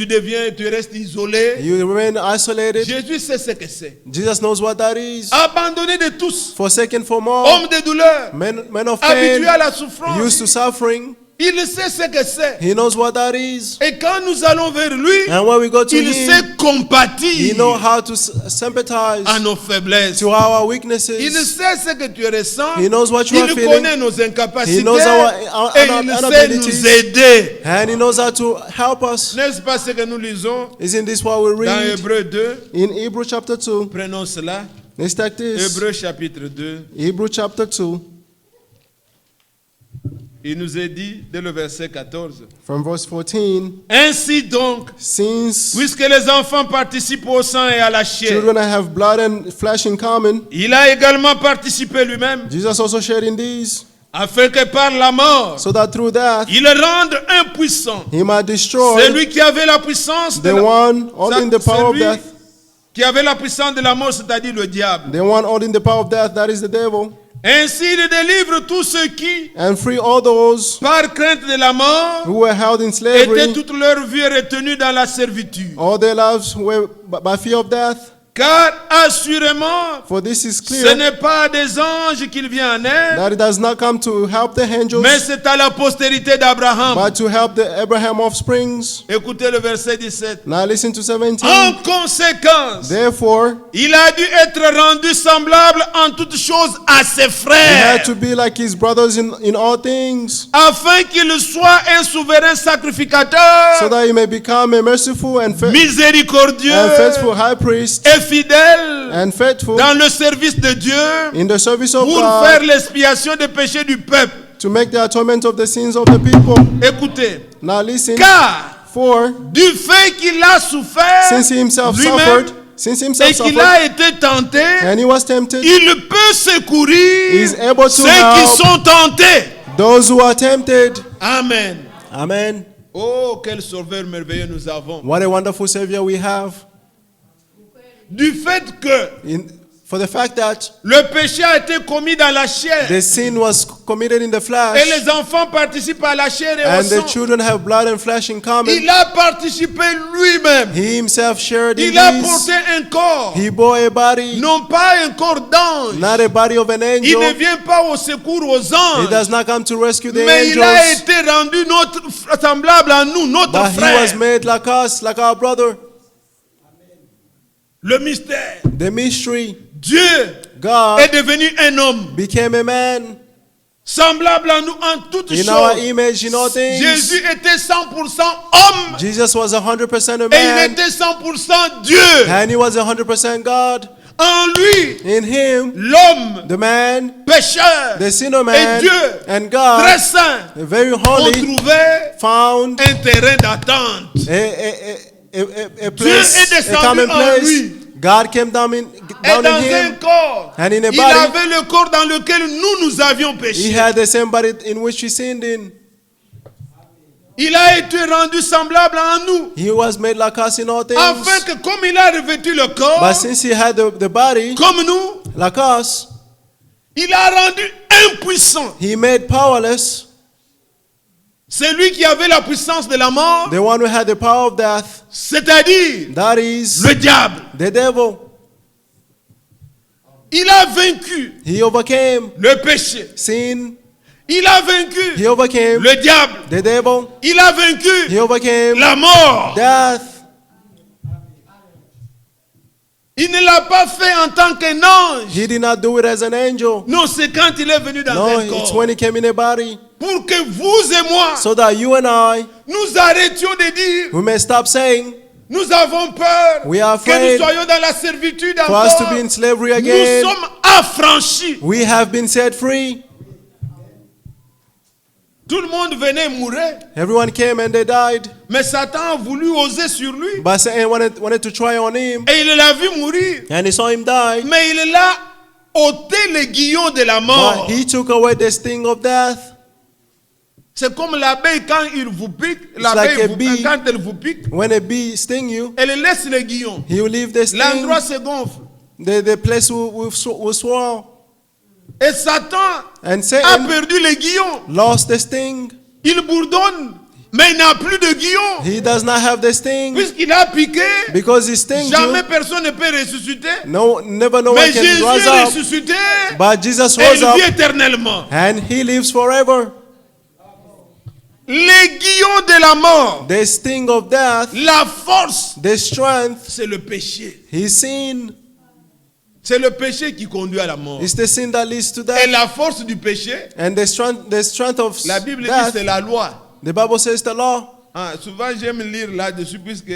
tu restes isolé. you remain isolated. Jésus sait ce que c'est. Jesus knows what that is. Abandonné de tous, Forsaken from all, homme de douleur, men of habitué à pain, la souffrance. used to suffering. Il sait ce que c'est. He knows what that is. Et quand nous allons vers lui, And when we go to il him, sait he compatir knows how to sympathize à nos faiblesses. to our Il weaknesses. sait ce que tu ressens. He knows what you are Il feeling. connaît nos incapacités. He knows our Et il sait nous inabilities. aider. And he knows how to help us. N'est-ce pas ce que nous lisons Isn't this what we dans read Hébreux 2? in Hebrew chapter 2? Prenons cela. Let's take this. Hébreux chapitre 2. Hebrew chapter 2, Il nous est dit dès le verset 14. from verse 14. Ainsi donc, Since puisque les enfants participent au sang et à la chair, children have blood and flesh in common, il a également participé lui-même, Jesus also shared in these, afin que par la mort, so that through that il rende impuissant he might destroy celui qui avait la puissance de the la, one holding the power of celui death, qui avait la puissance de la mort, c'est-à-dire le diable. the one holding the power of death, that is the devil, Ainsi, il délivre tous ceux qui, and free all those par crainte de la mort, who were held in étaient slavery toute leur vie retenus dans la servitude. all their lives were by fear of death. Car assurément, For this is ce clear n'est pas des anges qu'il vient en aide, that it does not come to help the angels, mais c'est à la postérité d'Abraham. but to help the Abraham offsprings. Écoutez le verset 17. Now listen to 17. En conséquence, Therefore, il a dû être rendu semblable en toutes choses à ses he had frères, to be like his brothers in all things, afin qu'il soit un souverain so sacrificateur, that he may become a merciful and miséricordieux faithful high priest et fidèle and faithful dans le service de Dieu in the service of pour God, faire l'expiation des péchés du peuple. to make the atonement of the sins of the people. Écoutez, Now listen, car for du fait qu'il a souffert since he himself lui-même suffered, et qu'il a été tenté, and he was tempted, il peut secourir He is able to ceux qui help sont tentés. those who are tempted. Amen. Amen. Oh, quel sauveur merveilleux nous avons. What a wonderful Savior we have. Du fait que, For the fact that le péché a été commis dans la chair. the sin was committed in the Et flesh, les enfants participent à la chair et au and the sang. children have blood and flesh in common, Il a participé lui-même. he himself shared in Il a these. porté un corps. He bore a body, Non pas un corps d'ange. not a body of an Il ne angel. vient pas au secours aux He anges. does not come to rescue the Mais il a angels, été rendu notre semblable à nous, notre but he frère. was made like us, like our brother. Le mystère. The mystery, Dieu God est devenu un homme. became a man Semblable à nous en toutes in our choses. image, in all things. Jésus était 100% homme. Jesus was 100% a Et il man, était 100% Dieu. and he was 100% God. En lui, In him, l'homme, the man, pécheur, the sinner et man, Dieu, and très God, saint, very ont holy, trouvé found un terrain d'attente. a place, est descendu a common en place. lui. God came down Et in dans un him, corps, and in a il body, avait le corps dans lequel nous avions he péché. had the same body in which he sinned in. Il a été rendu semblable à nous. He was made like us in all things. Afin que comme il a revêtu le corps, But since he had the body comme nous, like us, il a rendu impuissant. he made powerless Celui qui avait la puissance de la mort, the one who had the power of death, c'est-à-dire that is le diable. the devil. Il a vaincu He overcame le péché. sin. Il a vaincu He overcame le diable. the devil. Il a vaincu He overcame la mort. death. Il ne l'a pas fait en tant qu'un ange. He did not do it as an angel. Non, c'est quand il est venu dans No, un it's corps. when he came in a body. Pour que vous et moi, So that you and I, nous arrêtions de dire, we may stop saying nous avons peur We are que nous afraid soyons dans la servitude for us to encore. be in slavery Nous again. sommes affranchis. We have been set free. Tout le monde venait mourir. Everyone came and they died. Mais Satan a voulu oser sur lui. But Satan wanted to try on him. Et il l'a vu mourir. And he saw him die. Mais il a ôté les guillons de la mort. But he took away the sting of death. C'est comme l'abeille quand il vous pique. like a bee. Quand elle vous pique, When a bee sting you, elle laisse les guillons. he will leave the sting. L'endroit se gonfle. The place will swell. Et Satan And a Satan perdu les guillons. lost the sting. Il bourdonne, mais il n'a plus de guillons. He does not have the sting. Puisqu'il a piqué, Because he stings jamais you. personne ne peut ressusciter. Never no Mais one can Jésus rise est up. ressuscité But Jesus et rose il up vit éternellement. and he lives forever. Les guillons de la mort, The sting of death, la force, the strength, c'est le péché. his sin. C'est le péché qui conduit à la mort. It's the sin that leads to Et death. la force du péché, And the strength of la Bible dit death, c'est la loi. the Bible says the law. Ah, souvent j'aime lire là-dessus puisque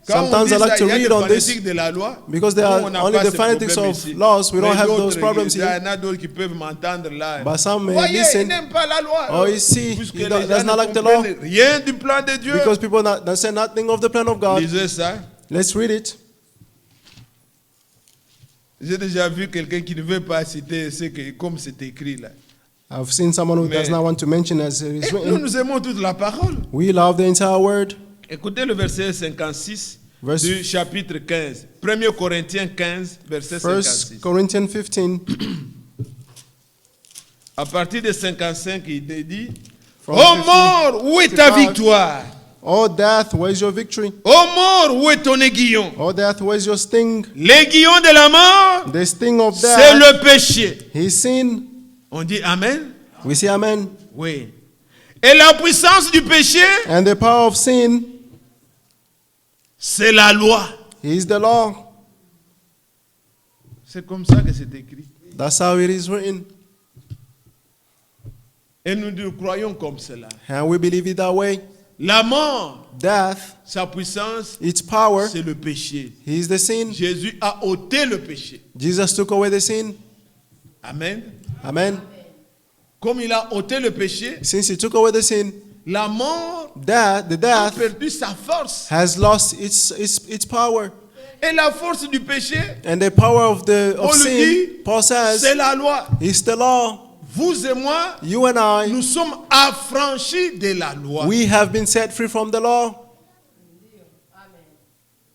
quand on Sometimes dit I like ça, to il y a read des on this fanatiques de la loi. because they Nous, are on n'a only pas the ce fanatics problème of ici. laws. We don't Mais have d'autres, those problems il y here. en a d'autres qui peuvent m'entendre là. But some may Voyez, listen. ils n'aiment pas la loi. Oh, you see, Puisque he les does gens not ne like the comprennent rien du plan de Dieu. Because people don't say nothing of the plan of God. Lisez ça. Let's read it. J'ai déjà vu quelqu'un qui ne veut pas citer ce que, comme c'est écrit là. I've seen someone who does not want to mention as it is Et nous, written. nous aimons toute la parole. We love the entire word. Écoutez le verset 56 Verse- du chapitre 15. 1 Corinthiens 15, verset 56. 1 Corinthians 15. À partir de 55, il est dit, From ô mort, où est ta 55. victoire? Oh death, where's your victory? Ô mort, où est ton aiguillon? Oh death, where's your sting? L'aiguillon de la mort, The sting of c'est death, le péché. his sin. On dit Amen? We say amen. Oui. Et la puissance du péché, And the power of sin, c'est la loi. is the law. C'est comme ça que c'est écrit. That's how it is written. Et nous croyons comme cela. And we believe it that way. La mort, Death, sa puissance, its power, c'est le péché. is the sin. Jésus a ôté le péché. Jesus took away the sin. Amen. Amen. Comme il a ôté le péché, Since he took away the sin, la mort the a death perdu sa force. has lost its power. Et la force du péché, And the power of Paul sin, dit, Paul c'est says, la loi. is the law. Vous et moi, You and I, nous sommes affranchis de la loi. we have been set free from the law.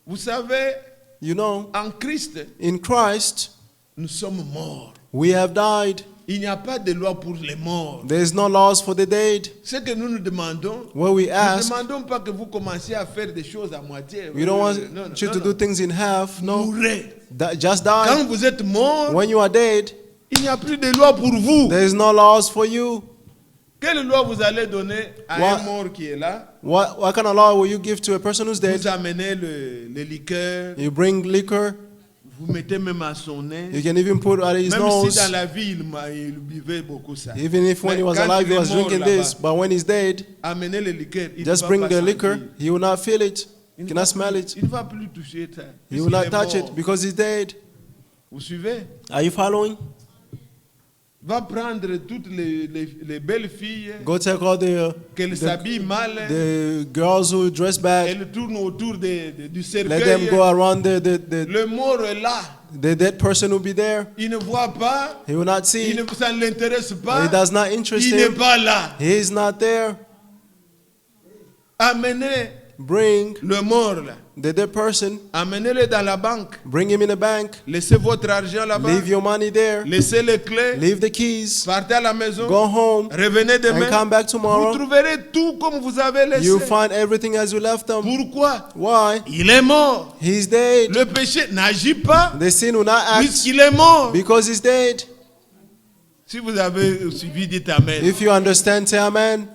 Vous savez, You know, en Christ, in Christ, Nous sommes morts. We have died. Il n'y a pas de loi pour les morts. There is no laws for the dead. Ce que nous nous demandons, What we nous ne ask, demandons pas que vous commenciez à faire des choses à moitié. we don't want Non, you to non. do things in half. No, Mourrez. just Quand die. vous êtes mort, When you are dead, il n'y a plus de loi pour vous. there is no laws for you. Quelle loi vous allez donner à What- un mort qui est là? What kind of law will you give to a person who's dead? Vous amenez le liqueur, You bring liquor. vous mettez même à son nez. You can even put it at his Même si nose. dans la vie, il buvait beaucoup ça. Even if when Mais he was quand alive, il he est was mort drinking là-bas, this. But when he's dead, amenez le liqueur. Il ne just va bring pas the liquor. sentir. He will not feel it. Il ne Cannot va smell plus- it. Il ne va plus toucher ça. He will puisqu'il not est touch mort. it because he's dead. Vous suivez? Are you following? Va prendre toutes les belles filles Go take all qu'elles s'habillent mal. the girls who dress bad. Elles tournent autour du Let them cercueil. go around Le mort est là. the dead person will be there. Il ne voit pas. He will not see. Ça ne l'intéresse pas. It does not interest Il n'est him. pas là. He is not there. Amenez Bring le mort là. the dead person. Amenez-le dans la banque. Bring him in the bank. Laissez votre argent là-bas. Leave your money there. Laissez les clés. Leave the keys. Partez à la maison. Go home Revenez and demain. come back Vous tomorrow. trouverez tout comme vous avez laissé. You find everything as you left them. Pourquoi? Why? Il est mort. He's dead. Le péché n'agit pas The sin will not act puisqu'il est mort. because he's dead. Si vous avez suivi, dites Amen. If you understand, say amen.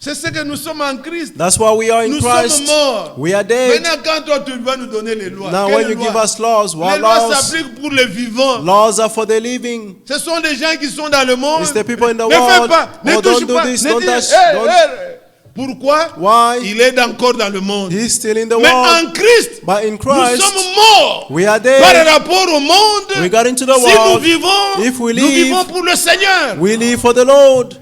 C'est ce que nous sommes en Christ. That's why we are in Nous Christ. sommes morts. We are dead. Maintenant, quand toi, tu vas nous donner les lois. Now, quelles when you lois? give us laws, what Les lois laws? s'appliquent pour les vivants. Laws are for the living. Ce sont des gens qui sont dans le monde. It's the people in the Ne fais world. pas, ne Oh, touche don't do pas, this, ne don't dis- touch, Hey, don't- hey. Pourquoi? Why? Il est encore dans le monde. He's still in the Mais world. en Christ, But in nous Christ, sommes morts. we are Par dead. rapport au monde, We got into the si nous world. vivons, If we nous live, vivons pour le Seigneur. We live for the Lord.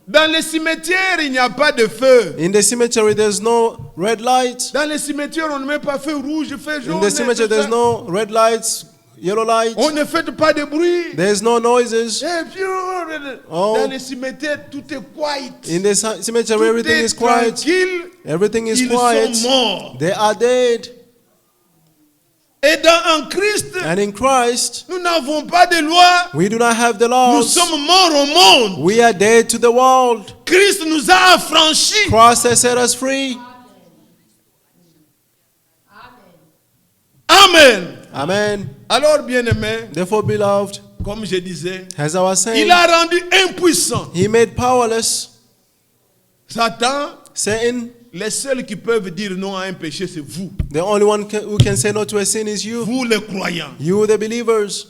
Dans les cimetières, il n'y a pas de feu. In the cemetery, there's no red lights. Dans les cimetières, on ne met pas feu rouge, feu jaune. In the cemetery, tout there's ça. no red lights, yellow lights. On ne fait pas de bruit. There's no noises. Et puis, Oh. dans les cimetières, tout est quiet. In the cemetery, Tout everything est is quiet. tranquille. Everything is Ils quiet. sont morts. They are dead. Et en Christ, And in Christ, nous n'avons pas de loi. we do not have the Nous laws. sommes morts au monde. We are dead to the world. Christ nous a affranchis. Christ has set us free. Amen. Amen. Alors, bien-aimés, Therefore, beloved, comme je disais, as I was saying, il a rendu impuissant he made powerless Satan. Satan. Les seuls qui peuvent dire non à un péché, c'est vous. The only one who can say no to a sin is you. Vous, les croyants. You, the believers,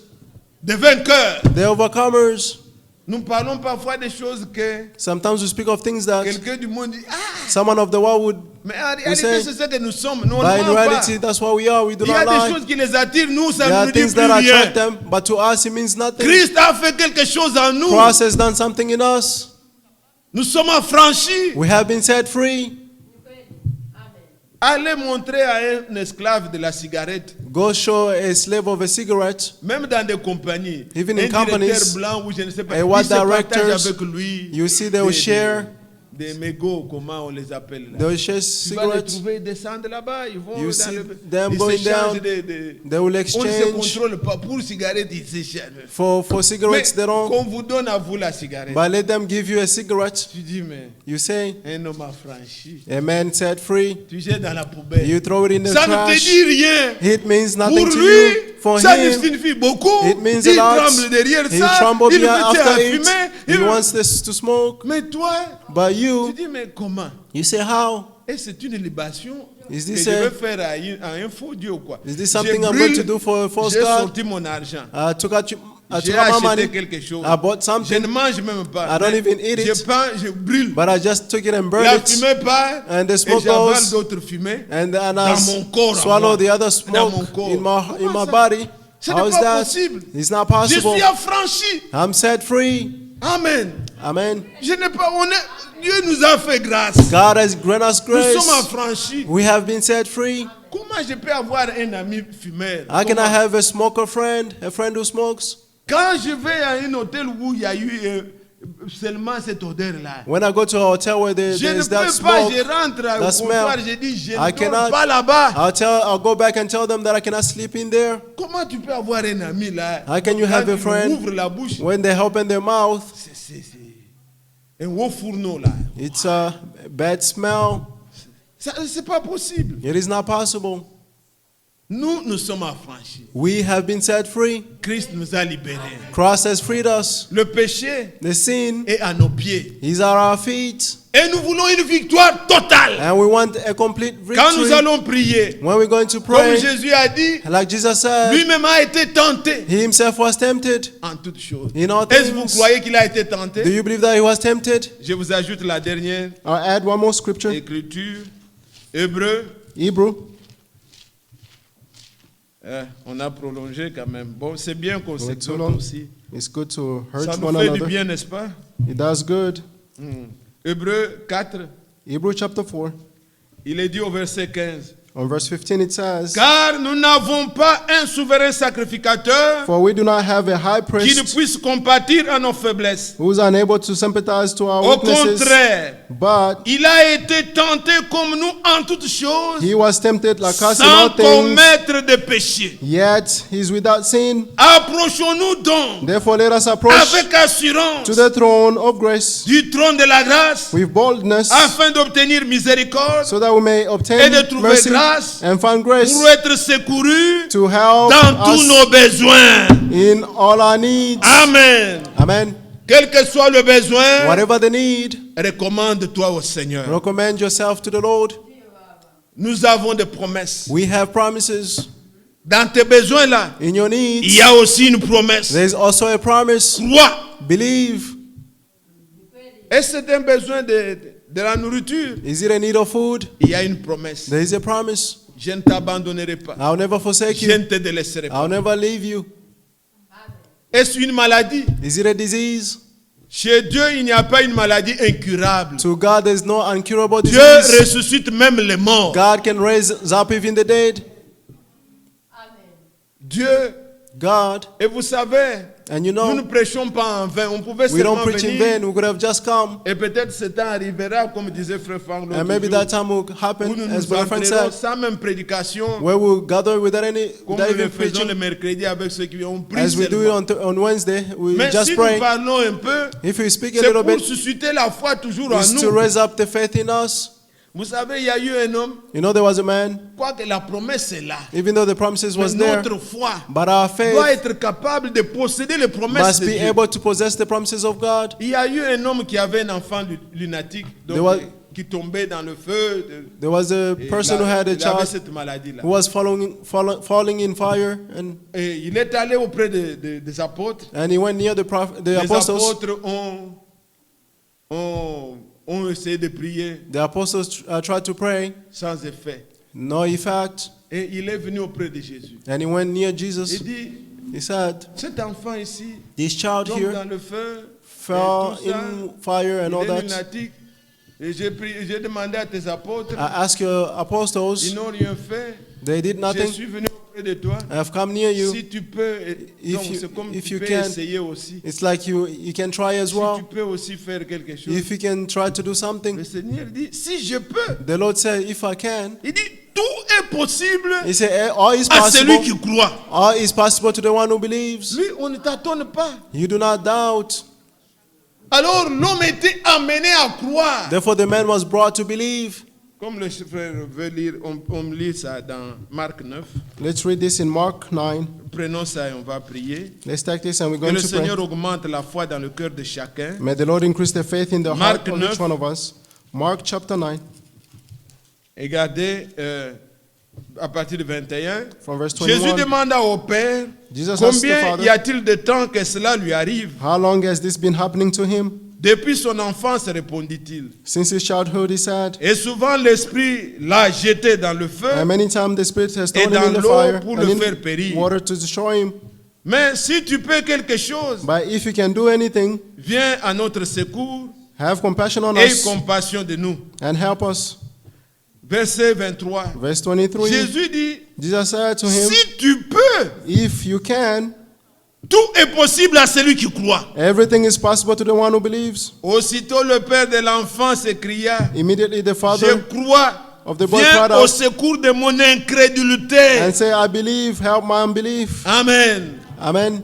Des vainqueurs. the overcomers. Nous parlons parfois des choses que Sometimes we speak of things that quelqu'un du monde dit, ah, someone of the world would. mais en réalité, say, c'est ce que nous sommes. Nous, on But ne in ment pas. reality, that's what we are. We do Il y a not des lie. choses qui les attirent, nous, ça There ne are nous dit things plus that rien. attract them, but to us it means nothing. Christ a fait quelque chose en nous. Christ has done something in us. Nous sommes affranchis. We have been set free. Allez montrer à un esclave de la cigarette, Go show a slave of a cigarette, même dans des compagnies, Even un in directeur companies, blanc ou je ne sais pas, a what il se partage directors, avec lui. you see they will share. Des mégots, comment on les appelle là. They will share Tu vas les cigarettes. trouver, ils descendent là-bas, ils vont You dans see le... them ils going s'échangent down. They will on ne se exchange. contrôle pas. Pour cigarette, ils s'échangent. For Mais cigarettes, they don't. qu'on vous donne à vous la cigarette. But let them give you a cigarette. Tu dis, mais You say, un homme affranchi. a man set free. Tu jettes dans la poubelle. You throw it in the Ça ne te trash. dit rien. It means Pour nothing to lui, you. For ça lui him, signifie beaucoup. it means Il a lot. tremble derrière He ça. trembled Il veut after à it. fumer. He wants this to smoke. Mais toi, But tu you, dis, mais comment? you say how? Et c'est une libation Is que this je a- vais faire à un faux Dieu ou quoi? Is this Je something I'm brûle, going to do for a false j'ai God? sorti mon argent. I took out J'ai my acheté money. quelque chose. I bought Je something, ne mange même pas. I don't even eat Je it. peins, je brûle. but I just took it and burned La it. fumée part And the et smoke j'avale goes. d'autres fumées. And then Dans I mon corps, à swallow moi. the other Dans mon smoke corps. in Comment my ça? body. Ce How n'est is pas that? possible. It's not Je possible. suis affranchi. I'm set free. Amen. Amen. Je n'ai pas, Dieu nous a fait grâce. God has granted us Nous sommes grace. affranchis. We have been set free. Comment je peux avoir un ami fumeur? How can I Comment? have a smoker friend, a friend who smokes? Quand je vais à un hôtel où il y a eu seulement cette odeur-là. When I go to a hotel where Je ne there's peux that pas, smoke, je rentre au that smell, comptoir, je dis, je I ne dors cannot- pas là-bas. I'll go back and tell them that I cannot sleep in there. Comment tu peux avoir un ami là? How can you Quand have a il friend ouvre la bouche, when they open their mouth? c'est un haut fourneau là. It's a bad smell. C'est pas possible. It is not possible. Nous sommes affranchis. We have been set free. Christ nous a libérés. Christ has freed us. Le péché The sin est à nos pieds. is at our feet. Et nous voulons une victoire totale. And we want a complete Quand nous victory. allons prier, When we're going to comme pray, Jésus a dit, like Jesus said, lui-même a été tenté he himself was tempted en toutes choses. in all Est-ce que vous things. croyez qu'il a été Do tenté? you believe that he was tempted? Je vous ajoute la dernière I'll add one more scripture. écriture. Hébreu. Hebrew. On a prolongé quand même. Bon, c'est bien qu'on Went too s'exhorte long. aussi. It's good to Ça hurt nous one fait du another. bien, n'est-ce pas? It does good. Hébreu 4, Hebrew chapter 4. il est dit au verset 15. On verse 15 it says, Car nous n'avons pas un souverain sacrificateur For we do not have a high qui ne priest puisse compatir à nos faiblesses. who is unable to sympathize to our Au weaknesses, contraire, but il a été tenté comme nous en toutes choses, he was tempted like us in sans all things, commettre de péché. yet he is without sin. Approchons-nous donc Therefore let us approach avec assurance to the throne of grace du trône de la grâce with boldness, afin d'obtenir miséricorde so that we may et obtain de trouver mercy grâce and find grace pour être secourus to help dans tous us nos besoins. in all our needs. Amen. Amen. Quel que soit le besoin, Whatever the need, recommande-toi au Seigneur. recommend yourself to the Lord. Nous avons des promesses. We have promises. Dans tes besoins là, In your il needs, y a aussi une promesse. there's also a promise. Crois. Believe. Et c'est un besoin de la nourriture. Is it a need of food? Il y a une promesse. There is a promise. Je ne t'abandonnerai pas. I'll never forsake Je ne you. te délaisserai pas. I'll never leave you. Est-ce une maladie? Is it a disease? Chez Dieu, il n'y a pas une maladie incurable. To God, there's no incurable Dieu disease. ressuscite même les morts. God can raise up even the dead. Dieu, God, et vous savez, and you nous ne know, prêchons pas en vain. On pouvait we don't seulement preach in venir. vain. We could have just come. Et peut-être ce temps arrivera, comme disait Frère Franck l'autre And maybe jour, that time will où happen, nous as nous Brother Frank entraînerons said, sans même prédication, where we'll gather without comme without nous le even faisons le preaching. mercredi avec ceux qui ont pris As we do seulement. it on Wednesday, we Mais just si pray. nous parlons un peu, If we speak a c'est little pour bit, susciter la foi toujours en it's to nous. raise up the faith in us. Vous savez, il y a eu un homme, You know, there was a man, quoique la promesse est là, even though the promises mais was there, notre foi but our doit faith être capable de posséder les promesses must de be Dieu. able to possess the promises of God. Il y a eu un homme qui avait un enfant lunatique, donc, There was- qui tombait dans le feu. There was a Et person who had a il avait child cette maladie-là. who was falling in fire, Et il est allé auprès des apôtres. and he went near the Les apostles. apôtres ont essayé de prier The apostles tried to pray, sans effet. no effect, Et il est venu auprès de Jésus. and he went near Il Jesus. dit, He said, cet enfant ici this child tombe here dans le feu, fell et tout ça, in fire and il all est that. lunatique. Et j'ai demandé à tes apôtres, I asked your ils apostles, n'ont rien fait. they did Je nothing. suis venu auprès de toi. I have come near you. Si tu peux, If donc you- c'est comme if tu you peux can, essayer aussi. It's like you can try as Si well. tu peux aussi faire quelque chose. If you can try to do Le something. Seigneur dit, si je peux, The Lord said, if I can. il dit, tout est possible He said, all is à celui possible. qui croit. All is possible to the one who believes. Lui, on ne t'attend pas. You do not doubt. Alors l'homme était amené à croire. Therefore, the man was brought to believe. Comme le frère veut lire, on lit ça dans Marc 9. Let's read this in Mark 9. Prenons ça et on va prier. Let's take this and we're Que going le to pray. Seigneur augmente la foi dans le cœur de chacun. May the Lord increase the faith in the Mark heart of 9. each one of us. Mark chapter 9, Et regardez à partir de 21. from verse Jésus 21. demanda au Père, Jesus asked the combien Father, y a-t-il de temps que cela lui arrive? how long has this been happening to him? Depuis son enfance, répondit-il. Since his childhood, he said. Et souvent l'Esprit l'a jeté dans le feu, And many times the Spirit has Et thrown him dans in the l'eau fire pour and le in faire périr. water to destroy him. mais si tu peux quelque chose, But if you can do anything, viens à notre secours have compassion on et us compassion de nous. and help us. Verset 23. Verse 23. Jésus dit, Jesus said to him, si tu peux, if you can, Tout est possible à celui qui croit. Everything is possible to the one who believes. Aussitôt le père de l'enfant s'écria, Immediately the je father crois, of the boy viens cried au out secours de mon incrédulité. and say, I believe, help my unbelief. Amen. Amen.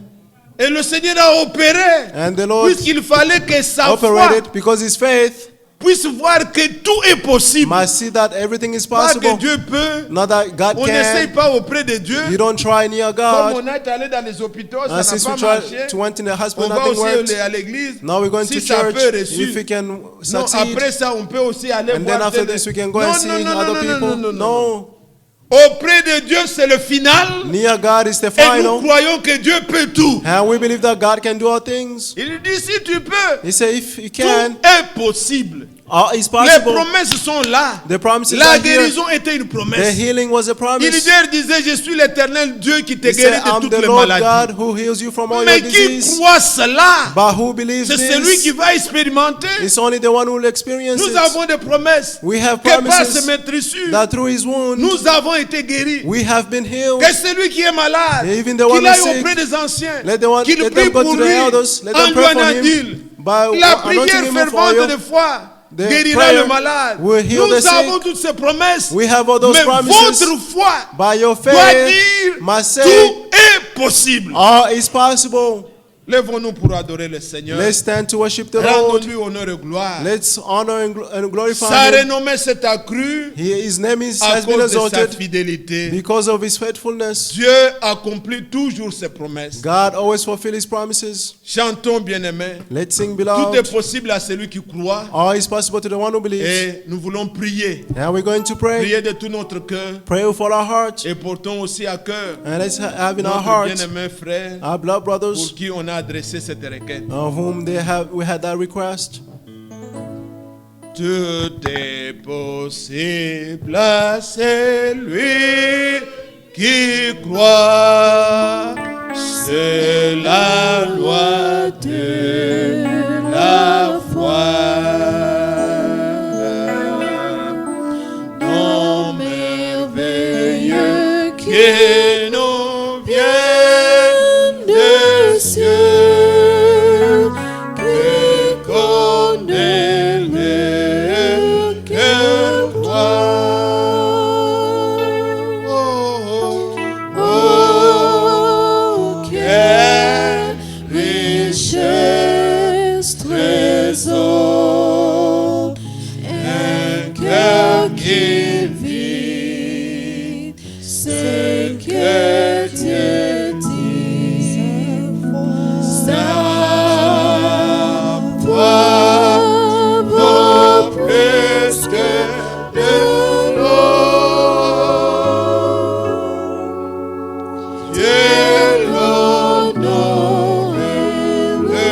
Et le Seigneur a opéré, And the Lord puisqu'il fallait que sa foi operated because his faith puisse voir que tout est possible. must see that everything is Pas que possible. Dieu peut. Not that God On n'essaye can. pas auprès de Dieu. You don't try near Comme God. on est allé dans les hôpitaux, ça And n'a since pas we tried marché. to went in the On hospital, va nothing aussi worked. aller à l'église. Now we're going Si to ça church. peut reçu. If we can Non, succeed, après ça, on peut aussi aller and then voir after des- this we can go Non, and non, see non, non, other non, people. non, non, non. No. Auprès de Dieu, c'est le final. Near God is the Et nous final. croyons que Dieu peut tout. And we believe that God can do all things. Il dit si tu peux, He said, if you tout can, est possible. all is Les possible. promesses sont là. The promises La are here. guérison était une The promesse. healing was a Il promise. disait, je suis l'éternel Dieu qui te He guérit said, de I'm toutes the les Lord maladies. God who heals you from all your Mais qui disease. croit cela, But who believes c'est celui qui this? va expérimenter. It's only the one who will experience Nous it. avons des promesses. We have Que par promises ce maîtrissure, that through his wound, nous avons été guéris. we have been healed. Que celui qui est malade, Even the one qu'il who's aille sick, auprès des anciens, let qu'il them prie go pour to the lui, elders, let en them lui pray for anadile. him. By La anointing prière him with fervente oil, de foi the guérira prayer le malade. will heal Nous the sick. avons toutes ces promesses. We have all those Mais promises. votre foi By your doit faith, dire must say, tout est possible. all is possible. Lèvons-nous pour adorer le Seigneur. Let's stand to worship the Lord. Rendons-lui honneur et gloire. Let's honor and glorify Sa him. renommée s'est accrue His name à has been cause de sa exalted fidélité. because of his faithfulness. Dieu accomplit toujours ses promesses. God always fulfills his promises. Chantons, bien-aimés. Let's sing, Tout est beloved. possible à celui qui croit. All is possible to the one who believes. Et nous voulons prier. And we're going to pray. Prier de tout notre cœur. Pray with all our heart. Et portons aussi à cœur And let's have in our notre heart bien-aimé frère our blood pour brothers qui on a adressé cette requête. of whom we had that request. Tout est possible à celui qui croit. C'est la loi de la foi. Non merveilleux qui nous vient de cieux, qui connaît le cœur droit. Oh, oh, quelle richesse, trésor, un cœur qui vit, c'est que Dieu dit. Sa foi vaut plus que de l'or. Dieu l'honore et le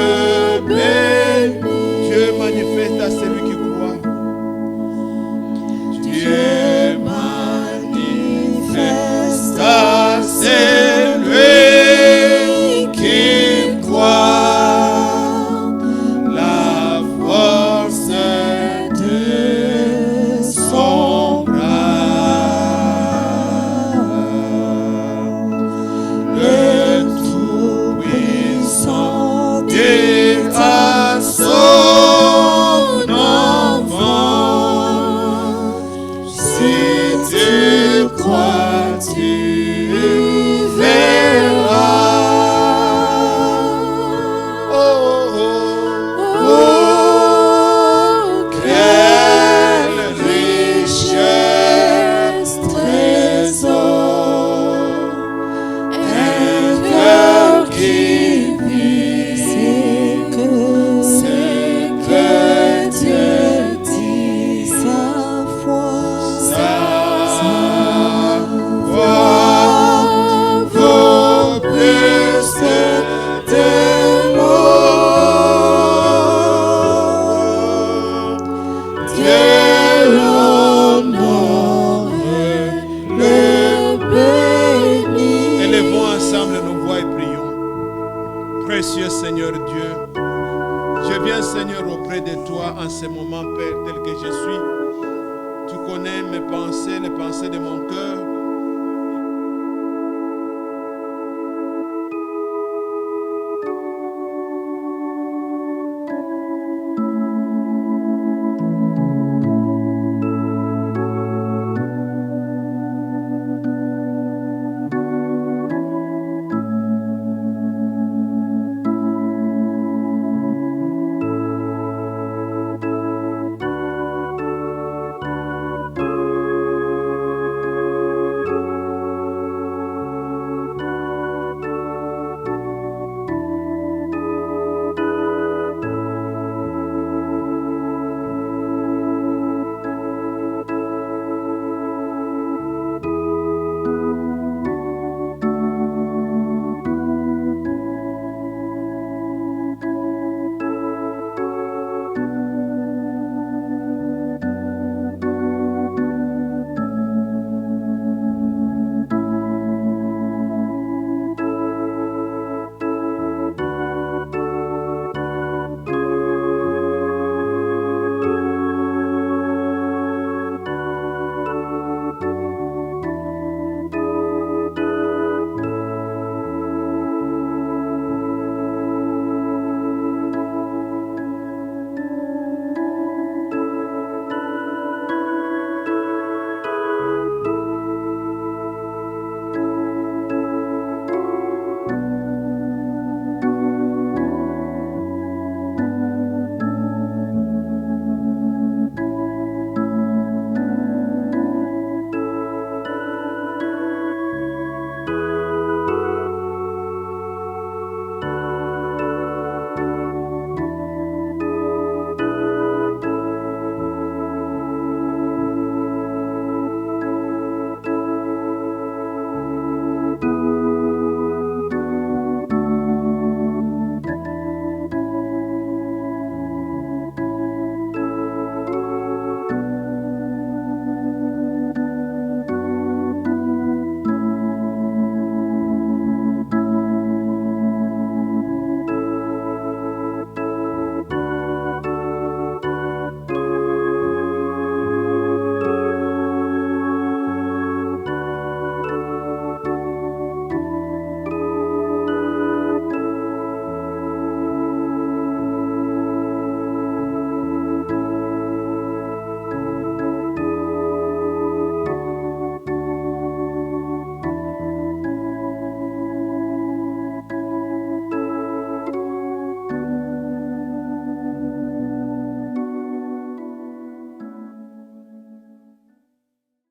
bénit. Dieu manifeste à celui qui croit. Dieu manifeste à celui qui croit la force de son bras. Le Tout-Puissant dit à son enfant, si tu crois, tu verras. Oh, oh, oh, quelle richesse, trésor, un cœur qui vit, c'est que Dieu dit. Sa foi vaut plus que de l'or. Dieu l'honore et le bénit. Élevons ensemble nos voix et prions. Précieux Seigneur Dieu, je viens Seigneur auprès de toi en ce moment, Père, tel que je suis. Tu connais mes pensées, les pensées de mon cœur.